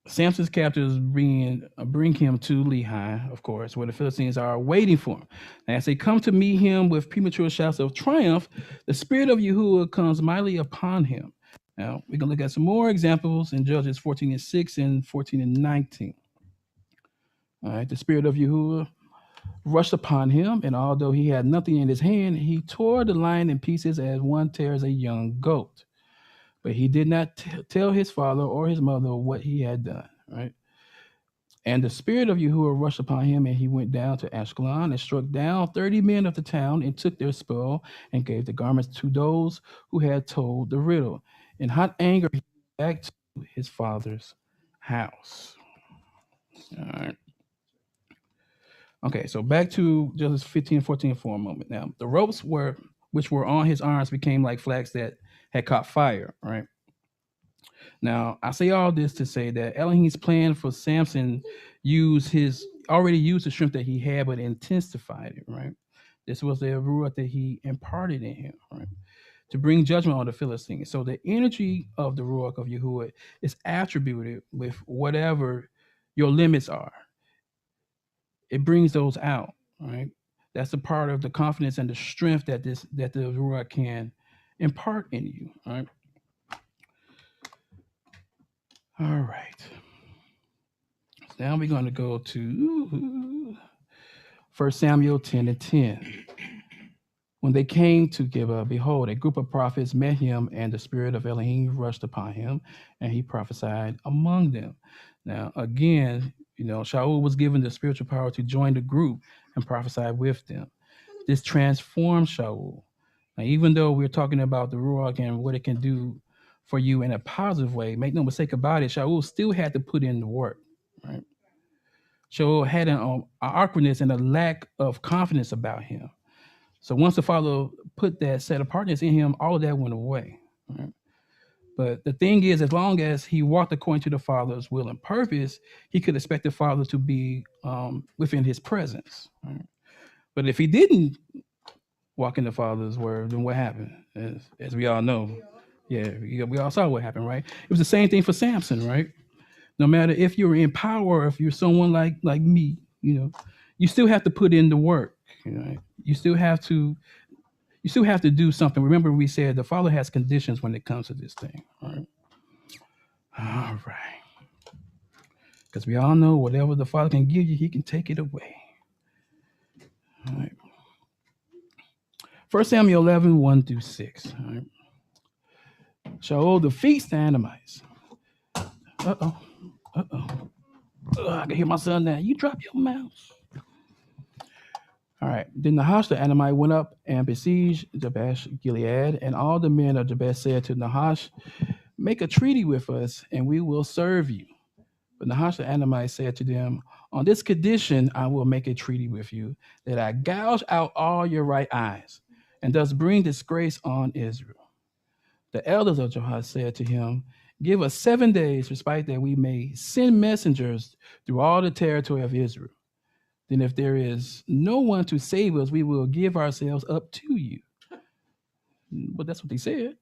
Samson's captors bring him to Lehi, of course, where the Philistines are waiting for him. And as they come to meet him with premature shouts of triumph, the spirit of Yahuah comes mightily upon him. Now, we're going to look at some more examples in Judges 14 and 6 and 14 and 19. All right, the spirit of Yahuah rushed upon him, and although he had nothing in his hand, he tore the lion in pieces as one tears a young goat. But he did not tell his father or his mother what he had done, right? And the spirit of Yahuah rushed upon him, and he went down to Ashkelon and struck down 30 men of the town and took their spoil and gave the garments to those who had told the riddle. In hot anger, he went back to his father's house. All right. Okay, so back to Judges 15 and 14 for a moment. Now, the ropes which were on his arms became like flax that had caught fire, right? Now, I say all this to say that Elohim's plan for Samson already used the strength that he had, but intensified it, right? This was the ruach that he imparted in him, right? To bring judgment on the Philistines. So the energy of the ruach of Yahuah is attributed with whatever your limits are. It brings those out, right? That's a part of the confidence and the strength that the ruach can impart in you, right? All right. Now we're going to go to 1 Samuel 10 and 10. When they came to Gibeah, behold, a group of prophets met him, and the spirit of Elohim rushed upon him, and he prophesied among them. Now, again, Shaul was given the spiritual power to join the group and prophesy with them. This transformed Shaul. Now, even though we're talking about the Ruach and what it can do for you in a positive way, make no mistake about it, Shaul still had to put in the work, right? Shaul had an awkwardness and a lack of confidence about him. So once the Father put that set apartness in him, all of that went away, right? But the thing is, as long as he walked according to the Father's will and purpose, he could expect the Father to be within his presence, right? But if he didn't walk in the Father's word, then what happened? As we all know, we all saw what happened, right? It was the same thing for Samson, right? No matter if you're in power, if you're someone like me, you still have to put in the work. You still have to do something. Remember, we said the Father has conditions when it comes to this thing. All right. Because we all know whatever the Father can give you, he can take it away. All right. 1 Samuel 11, 1 through 6. All right. Shaul defeats the Anamites. Uh-oh. I can hear my son now. You drop your mouse. All right. Then Nahash the Anamite went up and besieged Jabesh Gilead, and all the men of Jabesh said to Nahash, "Make a treaty with us, and we will serve you." But Nahash the Anamite said to them, "On this condition I will make a treaty with you, that I gouge out all your right eyes, and thus bring disgrace on Israel." The elders of Yahuah said to him, "Give us 7 days respite that we may send messengers through all the territory of Israel. Then if there is no one to save us, we will give ourselves up to you." But that's what they said.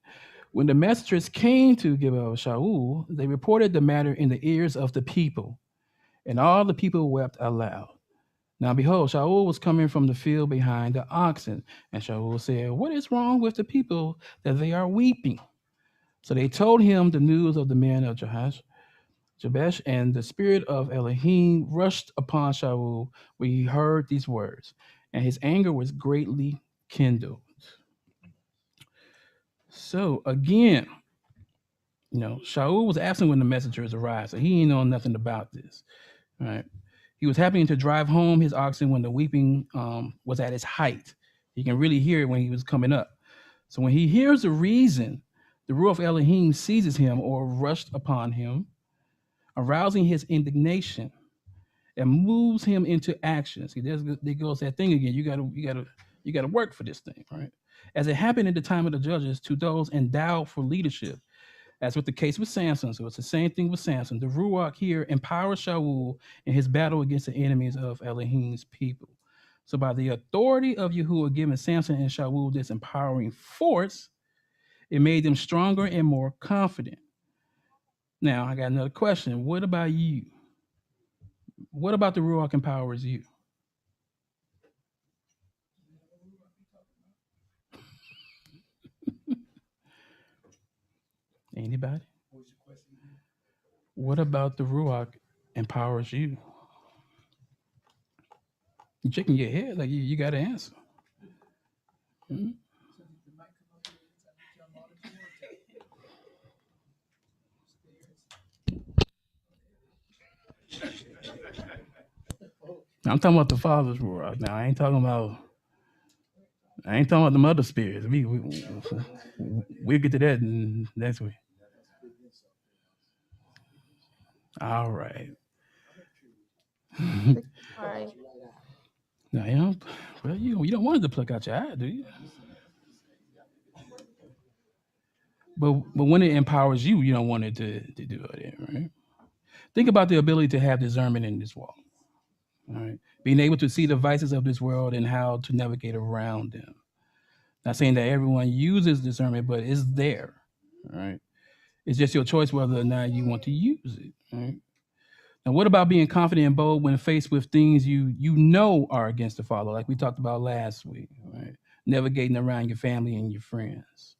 When the messengers came to Gilgal Shaul, they reported the matter in the ears of the people, and all the people wept aloud. Now behold, Shaul was coming from the field behind the oxen, and Shaul said, "What is wrong with the people that they are weeping?" So they told him the news of the men of Jabesh, and the spirit of Elohim rushed upon Shaul when he heard these words, and his anger was greatly kindled. So again, Shaul was absent when the messengers arrived, so he ain't know nothing about this. Right? He was happening to drive home his oxen when the weeping was at its height. You can really hear it when he was coming up. So when he hears the reason, the Ruach of Elohim seizes him or rushed upon him, arousing his indignation, and moves him into action. See, there goes that thing again. You gotta work for this thing, right? As it happened in the time of the judges, to those endowed for leadership, as with the case with Samson. So it's the same thing with Samson. The Ruach here empowers Shaul in his battle against the enemies of Elohim's people. So by the authority of Yahuah giving Samson and Shaul this empowering force, it made them stronger and more confident. Now, I got another question. What about you? What about the Ruach empowers you? Anybody? What about the Ruach empowers you? You shaking your head like you got to answer. Hmm? I'm talking about the Father's Ruach. Now I ain't talking about the mother spirits. We'll get to that next week. All right. All right. Now, well, you don't want it to pluck out your eye, do you? But when it empowers you, you don't want it to do it, right? Think about the ability to have discernment in this walk. All right. Being able to see the vices of this world and how to navigate around them. Not saying that everyone uses discernment, but it's there. All right. It's just your choice whether or not you want to use it. Right? Now, what about being confident and bold when faced with things you know are against the Father, like we talked about last week, right? Navigating around your family and your friends.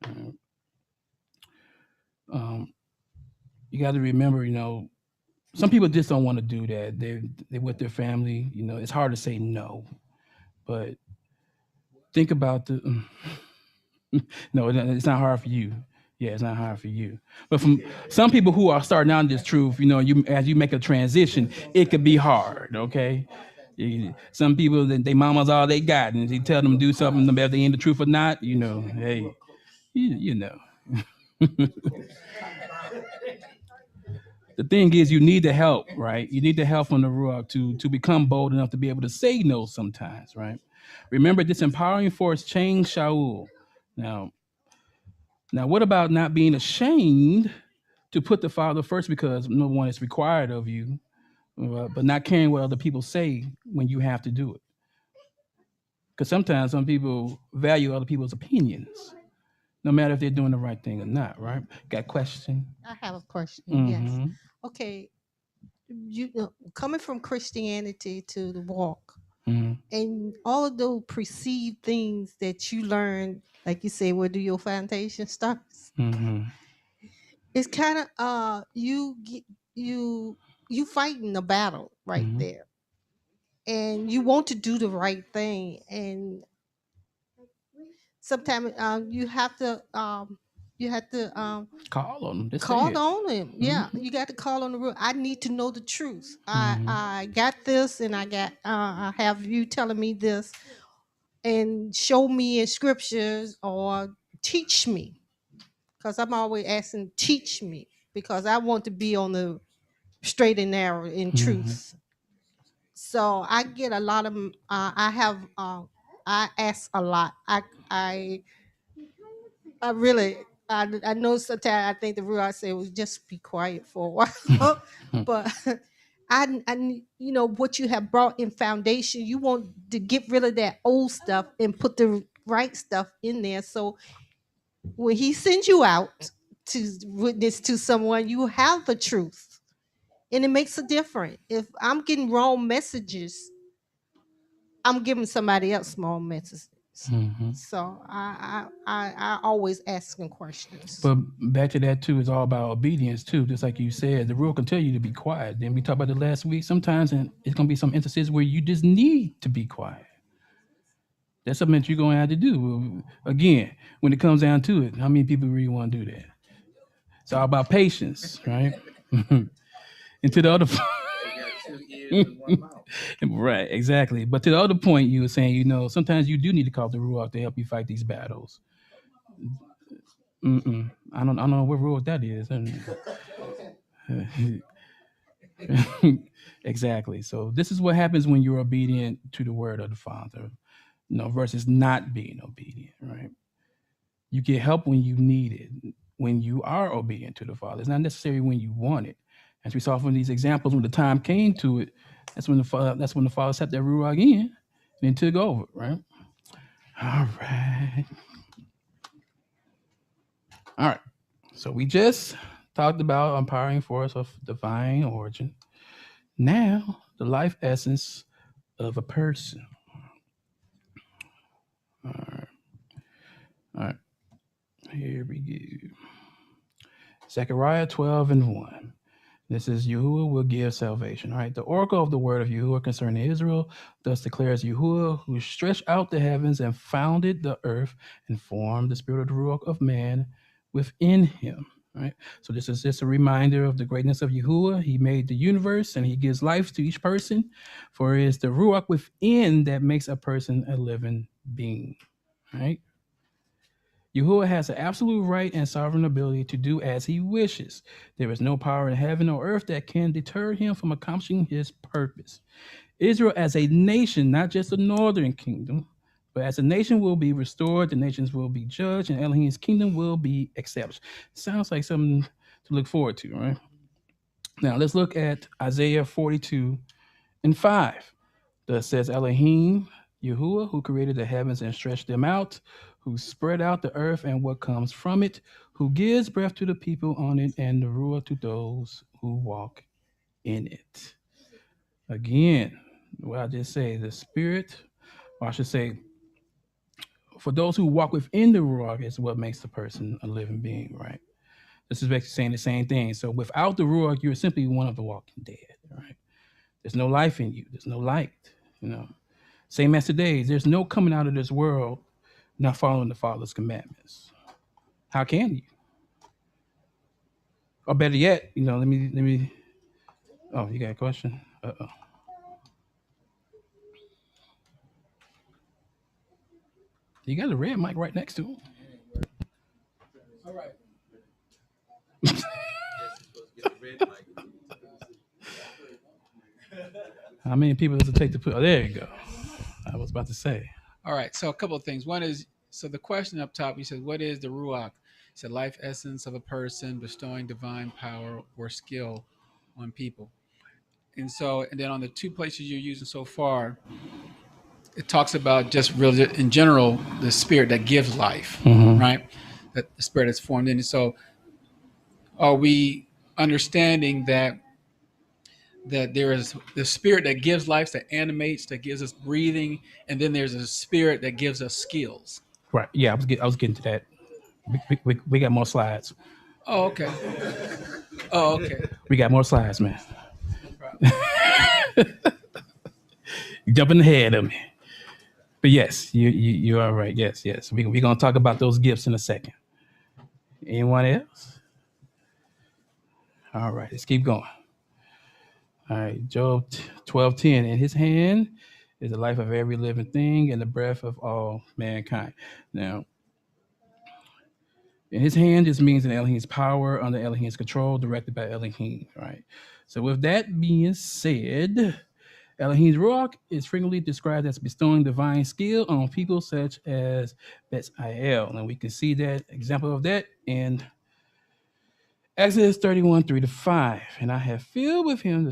Right? You got to remember, some people just don't want to do that. They're with their family. It's hard to say no, but think about the. No, it's not hard for you. Yeah, it's not hard for you. But from some people who are starting out in this truth, as you make a transition, it could be hard. Okay. Some people, they mamas all they got, and they tell them to do something about they in the truth or not. Hey, you know. The thing is, you need the help, right? You need the help from the Ruach to become bold enough to be able to say no sometimes, right? Remember, this empowering force changed Shaul. Now, what about not being ashamed to put the Father first because no one is required of you, but not caring what other people say when you have to do it? Because sometimes some people value other people's opinions, no matter if they're doing the right thing or not, right? Got a question? I have a question. Yes. Mm-hmm. Okay. You know, coming from Christianity to the walk, Mm-hmm. and all of those perceived things that you learn, like you say, where do your foundation starts? Mm-hmm. It's kind of you fighting the battle right Mhm. there, and you want to do the right thing, and sometimes you have to Call on them. Just say call it. on him. Yeah, Mhm. you got to call on the root. I need to know the truth. Mhm. I got this, and I have you telling me this, and show me in scriptures or teach me, because I'm always asking, teach me, because I want to be on the straight and narrow in Mhm. truth. So I get a lot of I have I ask a lot. I I really I know sometimes I think the rule I say was just be quiet for a while. But you know what you have brought in foundation, you want to get rid of that old stuff and put the right stuff in there. So when he sends you out to witness to someone, you have the truth. And it makes a difference. If I'm getting wrong messages, I'm giving somebody else small messages. Mhm. So I always asking questions. But back to that too, it's all about obedience too. Just like you said, the rule can tell you to be quiet. Then we talked about it last week. Sometimes it's gonna be some instances where you just need to be quiet. That's something that you're gonna have to do. Again, when it comes down to it, how many people really want to do that? It's all about patience, right? And to the other right, exactly. But to the other point, you were saying, you know, sometimes you do need to call the rule out to help you fight these battles. I don't know what rule that is. Exactly. So this is what happens when you're obedient to the word of the Father, you know, versus not being obedient, right? You get help when you need it, when you are obedient to the Father. It's not necessarily when you want it. As we saw from these examples, when the time came to it, that's when the Father set that rule again and then took over, right? All right. All right. So we just talked about empowering force of divine origin. Now, the life essence of a person. All right. All right. Here we go. Zechariah 12:1. This is Yahuah will give salvation. All right. The oracle of the word of Yahuah concerning Israel thus declares Yahuah, who stretched out the heavens and founded the earth and formed the spirit of the Ruach of man within him. All right. So this is just a reminder of the greatness of Yahuah. He made the universe and he gives life to each person, for it is the Ruach within that makes a person a living being. All right. Yahuah has the absolute right and sovereign ability to do as he wishes. There is no power in heaven or earth that can deter him from accomplishing his purpose. Israel as a nation, not just the northern kingdom, but as a nation will be restored, the nations will be judged, and Elohim's kingdom will be established. Sounds like something to look forward to, right? Now let's look at Isaiah 42:5. Thus says Elohim, Yahuah, who created the heavens and stretched them out, who spread out the earth and what comes from it, who gives breath to the people on it and the ruah to those who walk in it. Again, what I just say, the spirit, or I should say, for those who walk within the ruach is what makes the person a living being, right? This is basically saying the same thing. So without the ruach, you're simply one of the walking dead, right? There's no life in you. There's no light, you know. Same as today, there's no coming out of this world not following the Father's commandments. How can you? Or better yet, you know, let me. Oh, you got a question? Uh-oh. You got a red mic right next to him. All right. How many people does it take to put? Oh, there you go. I was about to say. All right. So a couple of things. One is, so the question up top, you said, what is the Ruach? It's a life essence of a person bestowing divine power or skill on people. And so, and then on the two places you're using so far, it talks about just really in general the spirit that gives life, right? That the spirit that's formed in it. So, are we understanding that there is the spirit that gives life, that animates, that gives us breathing, and then there's a spirit that gives us skills? Right. Yeah, I was getting to that. We got more slides. Oh, okay. Oh, okay. We got more slides, man. You jumping ahead of me. But yes, you are right. Yes. We're gonna talk about those gifts in a second. Anyone else? All right, let's keep going. All right, Job 12:10. In his hand is the life of every living thing and the breath of all mankind. Now, in his hand just means in Elohim's power, under Elohim's control, directed by Elohim, right? So with that being said, Elohim's Ruach is frequently described as bestowing divine skill on people such as Bezalel. And we can see that example of that in Exodus 31, 3-5. And I have filled with him the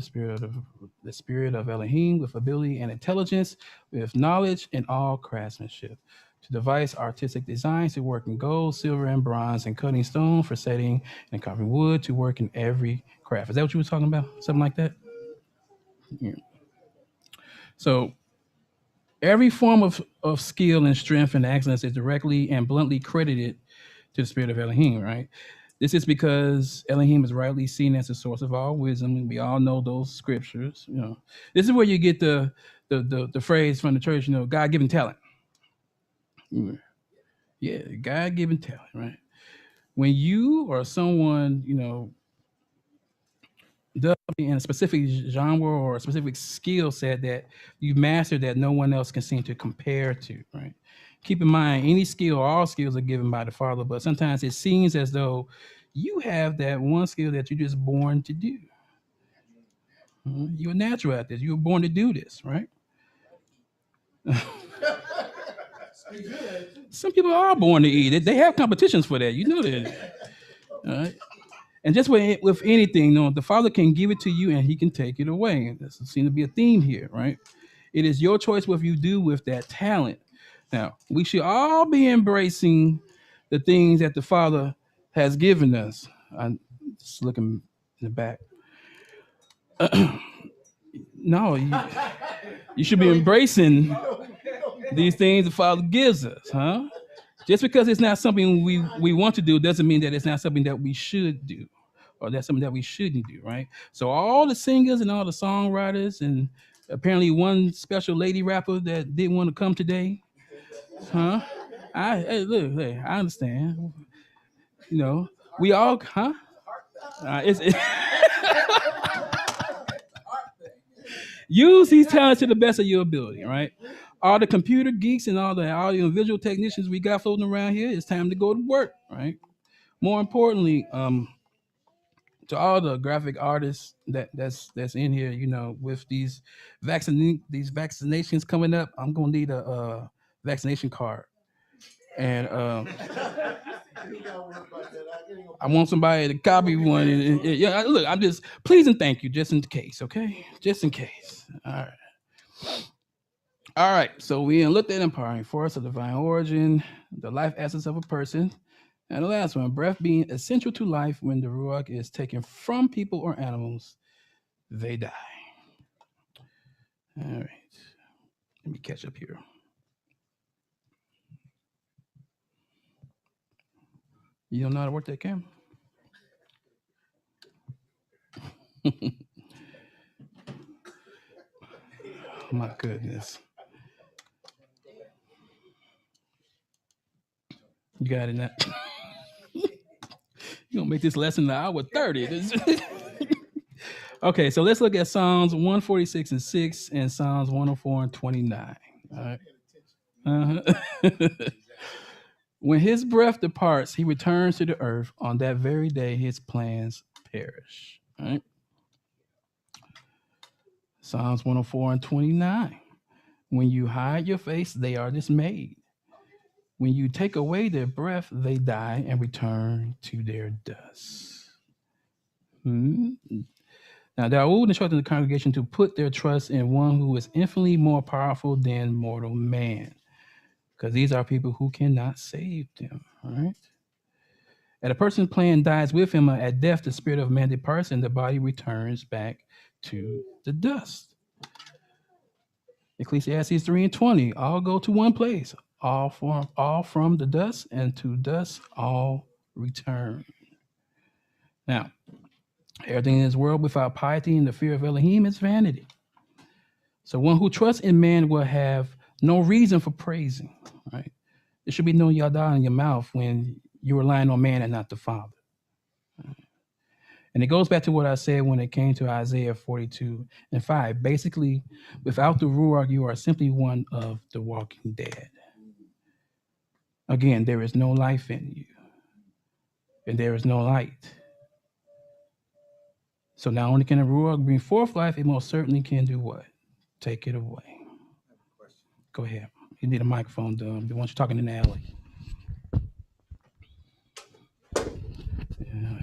spirit of Elohim with ability and intelligence, with knowledge and all craftsmanship, to devise artistic designs, to work in gold, silver, and bronze, and cutting stone for setting and carving wood, to work in every craft. Is that what you were talking about? Something like that? Yeah. So every form of skill and strength and excellence is directly and bluntly credited to the spirit of Elohim, right? This is because Elohim is rightly seen as the source of all wisdom, and we all know those scriptures. You know, this is where you get the phrase from the church. You know, God-given talent. Yeah, God-given talent, right? When you or someone, you know, does in a specific genre or a specific skill set that you master that no one else can seem to compare to, right? Keep in mind, any skill, all skills are given by the Father, but sometimes it seems as though you have that one skill that you're just born to do. You're natural at this. You were born to do this, right? Some people are born to eat. They have competitions for that. You know that. All right? And just with anything, you know, the Father can give it to you and he can take it away. There seems to be a theme here, right? It is your choice what you do with that talent. Now, we should all be embracing the things that the Father has given us. I'm just looking in the back. No, you should be embracing these things the Father gives us, huh? Just because it's not something we want to do doesn't mean that it's not something that we should do, or that's something that we shouldn't do, right? So all the singers and all the songwriters and apparently one special lady rapper that didn't want to come today, huh? Hey, I understand. You know, we all, huh? Use these talents to the best of your ability, right? All the computer geeks and all the audio and visual technicians we got floating around here, it's time to go to work, right? More importantly, to all the graphic artists that's in here, you know, with these vaccinations coming up, I'm gonna need a vaccination card, and I want somebody to copy one. And yeah, look, I'm just please and thank you, just in case, okay, just in case. All right. So we looked at empowering force of divine origin, the life essence of a person. And the last one, breath being essential to life. When the Ruach is taken from people or animals, they die. All right. Let me catch up here. You don't know how to work that camera? Oh, my goodness. You got it now. You're going to make this lesson an hour 30. Okay, so let's look at Psalms 146 and 6 and Psalms 104 and 29. All right. When his breath departs, he returns to the earth. On that very day, his plans perish. All right. Psalms 104 and 29. When you hide your face, they are dismayed. When you take away their breath, they die and return to their dust. Now, Dawood instructed the congregation to put their trust in one who is infinitely more powerful than mortal man, because these are people who cannot save them. All right. And a person's plan dies with him. At death, the spirit of man departs, and the body returns back to the dust. Ecclesiastes 3:20. All go to one place. All from the dust, and to dust all return. Now, everything in this world without piety and the fear of Elohim is vanity. So one who trusts in man will have no reason for praising, right? There should be no yada in your mouth when you're relying on man and not the Father. And it goes back to what I said when it came to Isaiah 42:5. Basically, without the Ruach, you are simply one of the walking dead. Again, there is no life in you, and there is no light. So not only can the Ruach bring forth life, it most certainly can do what? Take it away. Go ahead. You need a microphone, dumb. Once you're talking in the alley. Yeah.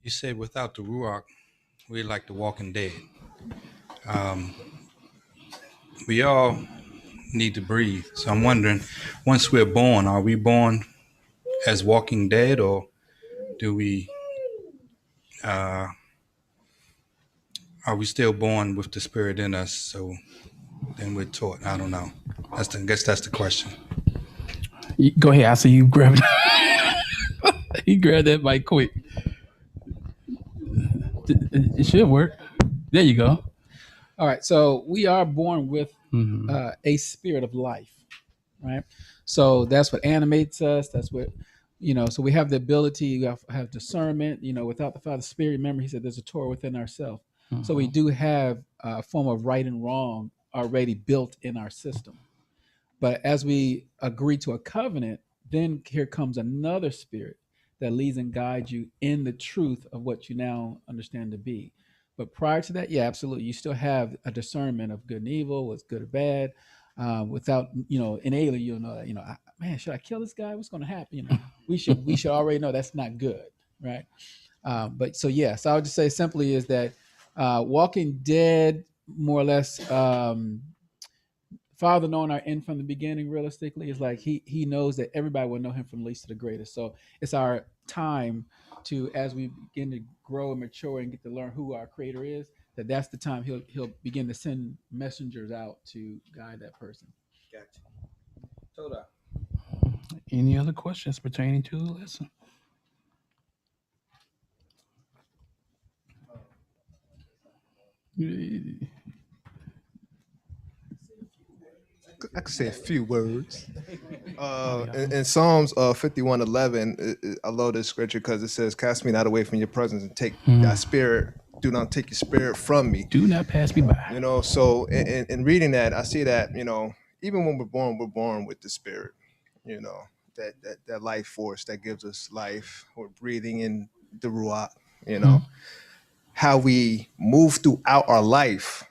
You said without the Ruach, we're like the walking dead. We all need to breathe. So I'm wondering, once we're born, are we born as walking dead, or do we are we still born with the spirit in us? So then we're taught. I don't know. I guess that's the question. Go ahead. I see you grab it. You grab that mic quick. It should work. There you go. All right. So we are born with a spirit of life, right? So that's what animates us. That's what, so we have the ability, we have discernment, without the Father's Spirit. Remember, he said there's a Torah within ourselves. So we do have a form of right and wrong already built in our system. But as we agree to a covenant, then here comes another spirit that leads and guides you in the truth of what you now understand to be. But prior to that, yeah, absolutely. You still have a discernment of good and evil, what's good or bad. Without, innately, you'll know that, man, should I kill this guy? What's going to happen? We should already know that's not good, right? But so, yeah, so I would just say simply is that Walking Dead, more or less, Father knowing our end from the beginning, realistically, is like he knows that everybody will know him from least to the greatest. So it's our time to, as we begin to grow and mature and get to learn who our Creator is, that's the time he'll begin to send messengers out to guide that person. Gotcha. Toda. Any other questions pertaining to the lesson? I could say a few words. In Psalms 51:11, I love this scripture because it says, "Cast me not away from your presence, and take that spirit. Do not take your spirit from me. Do not pass me by." So in reading that, I see that even when we're born with the spirit. That life force that gives us life. We're breathing in the Ruach. How we move throughout our life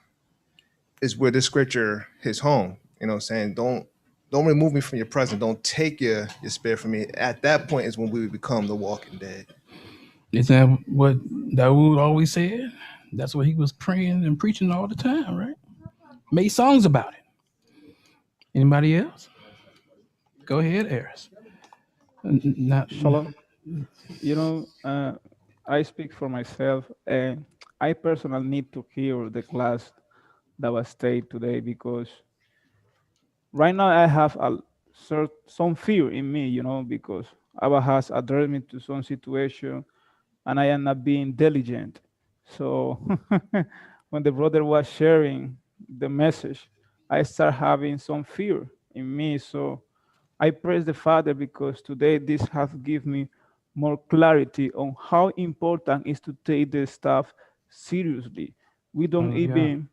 is where this scripture hits home. Saying don't remove me from your presence. Don't take your spirit from me. At that point is when we become the walking dead. Isn't that what Dawood always said? That's what he was praying and preaching all the time, right? Made songs about it. Anybody else? Go ahead, Eris. Shalom. I speak for myself, and I personally need to hear the class that was stated today, because right now I have some fear in me, because Abba has addressed me to some situation and I am not being diligent. So when the brother was sharing the message, I start having some fear in me. So I praise the Father, because today this has given me more clarity on how important it is to take this stuff seriously. We don't even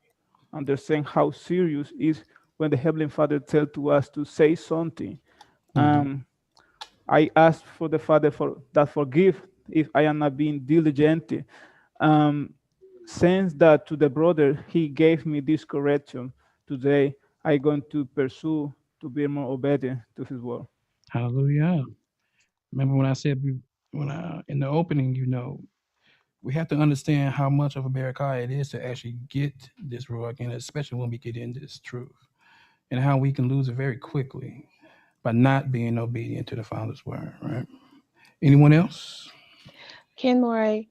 understand how serious it is when the Heavenly Father tells to us to say something. I ask for the Father forgive if I am not being diligent. Since that to the brother, he gave me this correction today, I'm going to pursue to be more obedient to his word. Hallelujah. Remember when I said in the opening, we have to understand how much of a Berekah it is to actually get this Ruach again, especially when we get into this truth, and how we can lose it very quickly by not being obedient to the Father's word, right? Anyone else? Ken Moreh,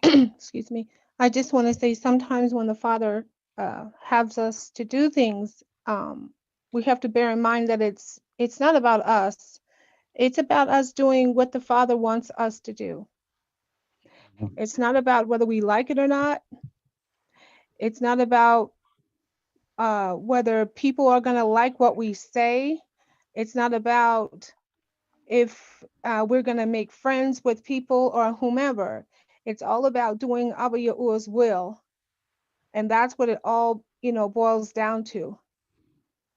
excuse me. I just want to say sometimes when the Father has us to do things, we have to bear in mind that it's not about us. It's about us doing what the Father wants us to do. It's not about whether we like it or not. It's not about whether people are going to like what we say. It's not about if we're going to make friends with people or whomever. It's all about doing Abba Yahuah's will. And that's what it all, boils down to.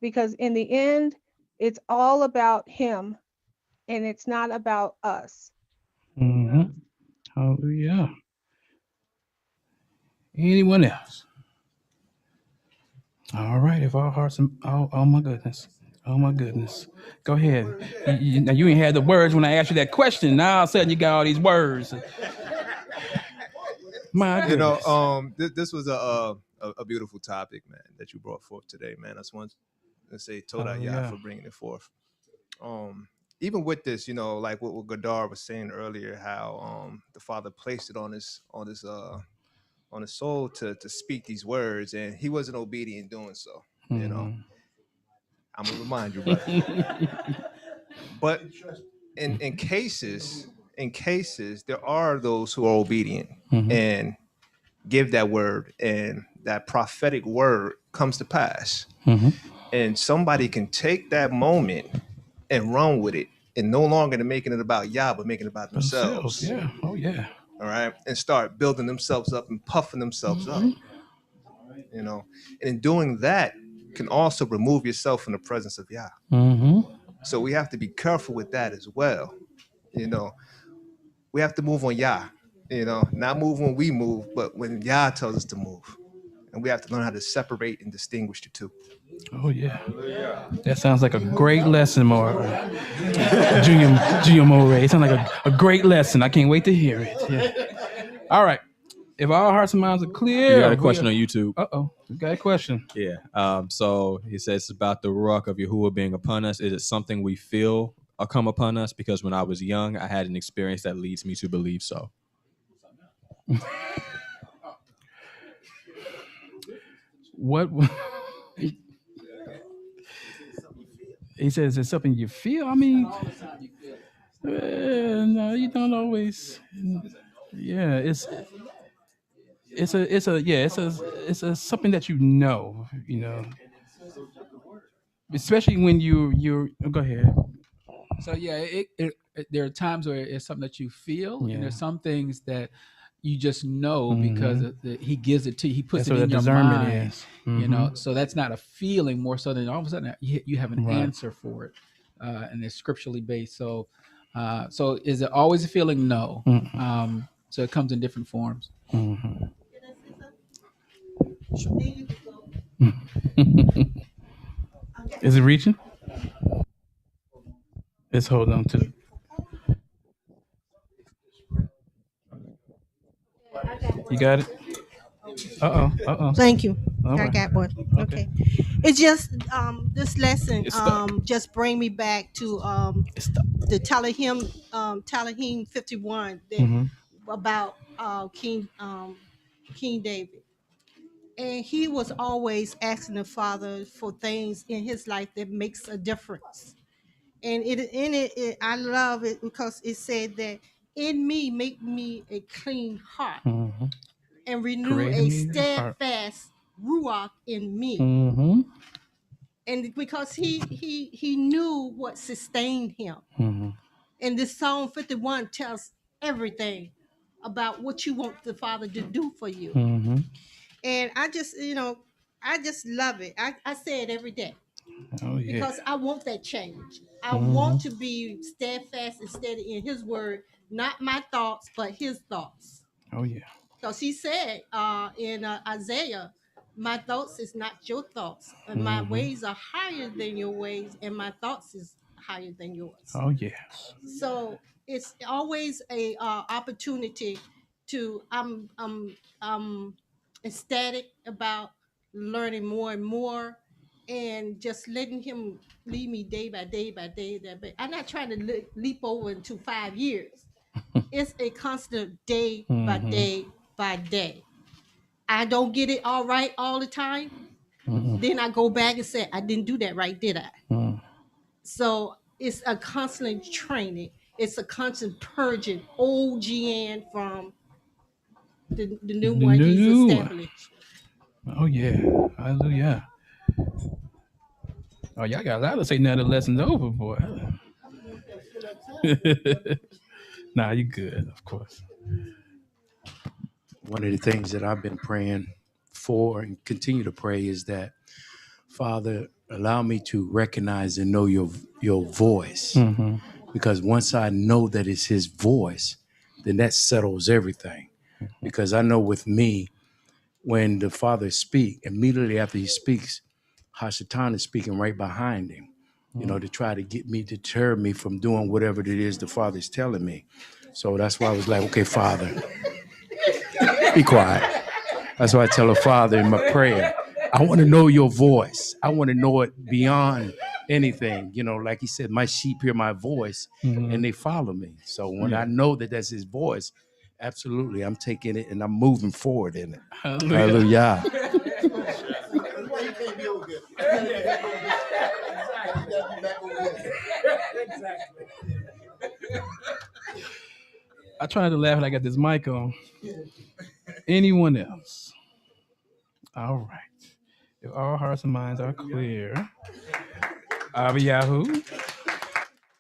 Because in the end, it's all about him and it's not about us. Mm-hmm. Hallelujah. Anyone else? All right. If our hearts and oh my goodness. Oh my goodness. Go ahead. Now you ain't had the words when I asked you that question. Now all of a sudden you got all these words. My goodness. This was a beautiful topic, man, that you brought forth today, man. I just want to say Toda Yah for bringing it forth. Even with this, like what Gadar was saying earlier, how the Father placed it on his soul to speak these words, and he wasn't obedient doing so. I'm gonna remind you, brother. But in cases, there are those who are obedient and give that word, and that prophetic word comes to pass. And somebody can take that moment and run with it, and no longer making it about Yah, but making it about themselves. Yeah. Oh yeah. All right. And start building themselves up and puffing themselves up. And in doing that can also remove yourself from the presence of Yah. So we have to be careful with that as well. We have to move on Yah, not move when we move, but when Yah tells us to move. And we have to learn how to separate and distinguish the two. Oh yeah. That sounds like a great lesson, Junior Moreh. It sounds like a great lesson. I can't wait to hear it. Yeah. All right. If our hearts and minds are clear. You got a question on YouTube. We got a question. Yeah. So he says about the Ruach of Yahuah being upon us. Is it something we feel come upon us? Because when I was young, I had an experience that leads me to believe so. What? He says it's something you feel. I mean, no, you don't always. Yeah, it's something that especially when you're. Go ahead. So yeah, there are times where it's something that you feel, and there's some things that you just know because he gives it to you. He puts it in your mind. So that's not a feeling, more so than all of a sudden you have an answer for it, and it's scripturally based. So is it always a feeling? No. So it comes in different forms. Is it reaching? Let's hold on to. You got it? Thank you. Right. I got one. Okay. It's just this lesson just bring me back to the Talahim 51 about King David. And he was always asking the Father for things in his life that makes a difference. And I love it because it said that in me, make me a clean heart and renew a steadfast ruach in me. And because he knew what sustained him. And this Psalm 51 tells everything about what you want the Father to do for you. And I just love it. I say it every day. Oh, yeah. Because I want that change. I want to be steadfast and steady in his word, not my thoughts, but his thoughts. Oh, yeah. Because he said in Isaiah, my thoughts is not your thoughts, and my ways are higher than your ways, and my thoughts is higher than yours. Oh, yes. So it's always a opportunity to I'm ecstatic about learning more and more, and just letting him lead me day by day by day. I'm not trying to leap over into 5 years. It's a constant day by day by day. I don't get it all right all the time. Then I go back and say, I didn't do that right, did I? So it's a constant training. It's a constant purging old GN from the new one he's established. Oh yeah, hallelujah. Oh, y'all got a lot to say now the lesson's over, boy. Nah, you good, of course. One of the things that I've been praying for and continue to pray is that, Father, allow me to recognize and know your voice. Because once I know that it's his voice, then that settles everything. Because I know with me, when the Father speaks, immediately after he speaks, Hashatan is speaking right behind him, to try to get me, deter me from doing whatever it is the Father's telling me. So that's why I was like, okay, Father, be quiet. That's why I tell the Father in my prayer, I want to know your voice. I want to know it beyond anything. Like he said, my sheep hear my voice and they follow me. So when I know that that's his voice, absolutely, I'm taking it and I'm moving forward in it. Hallelujah. I tried to laugh and I got this mic on. Anyone else? All right. If all hearts and minds are clear, Lamadyahu.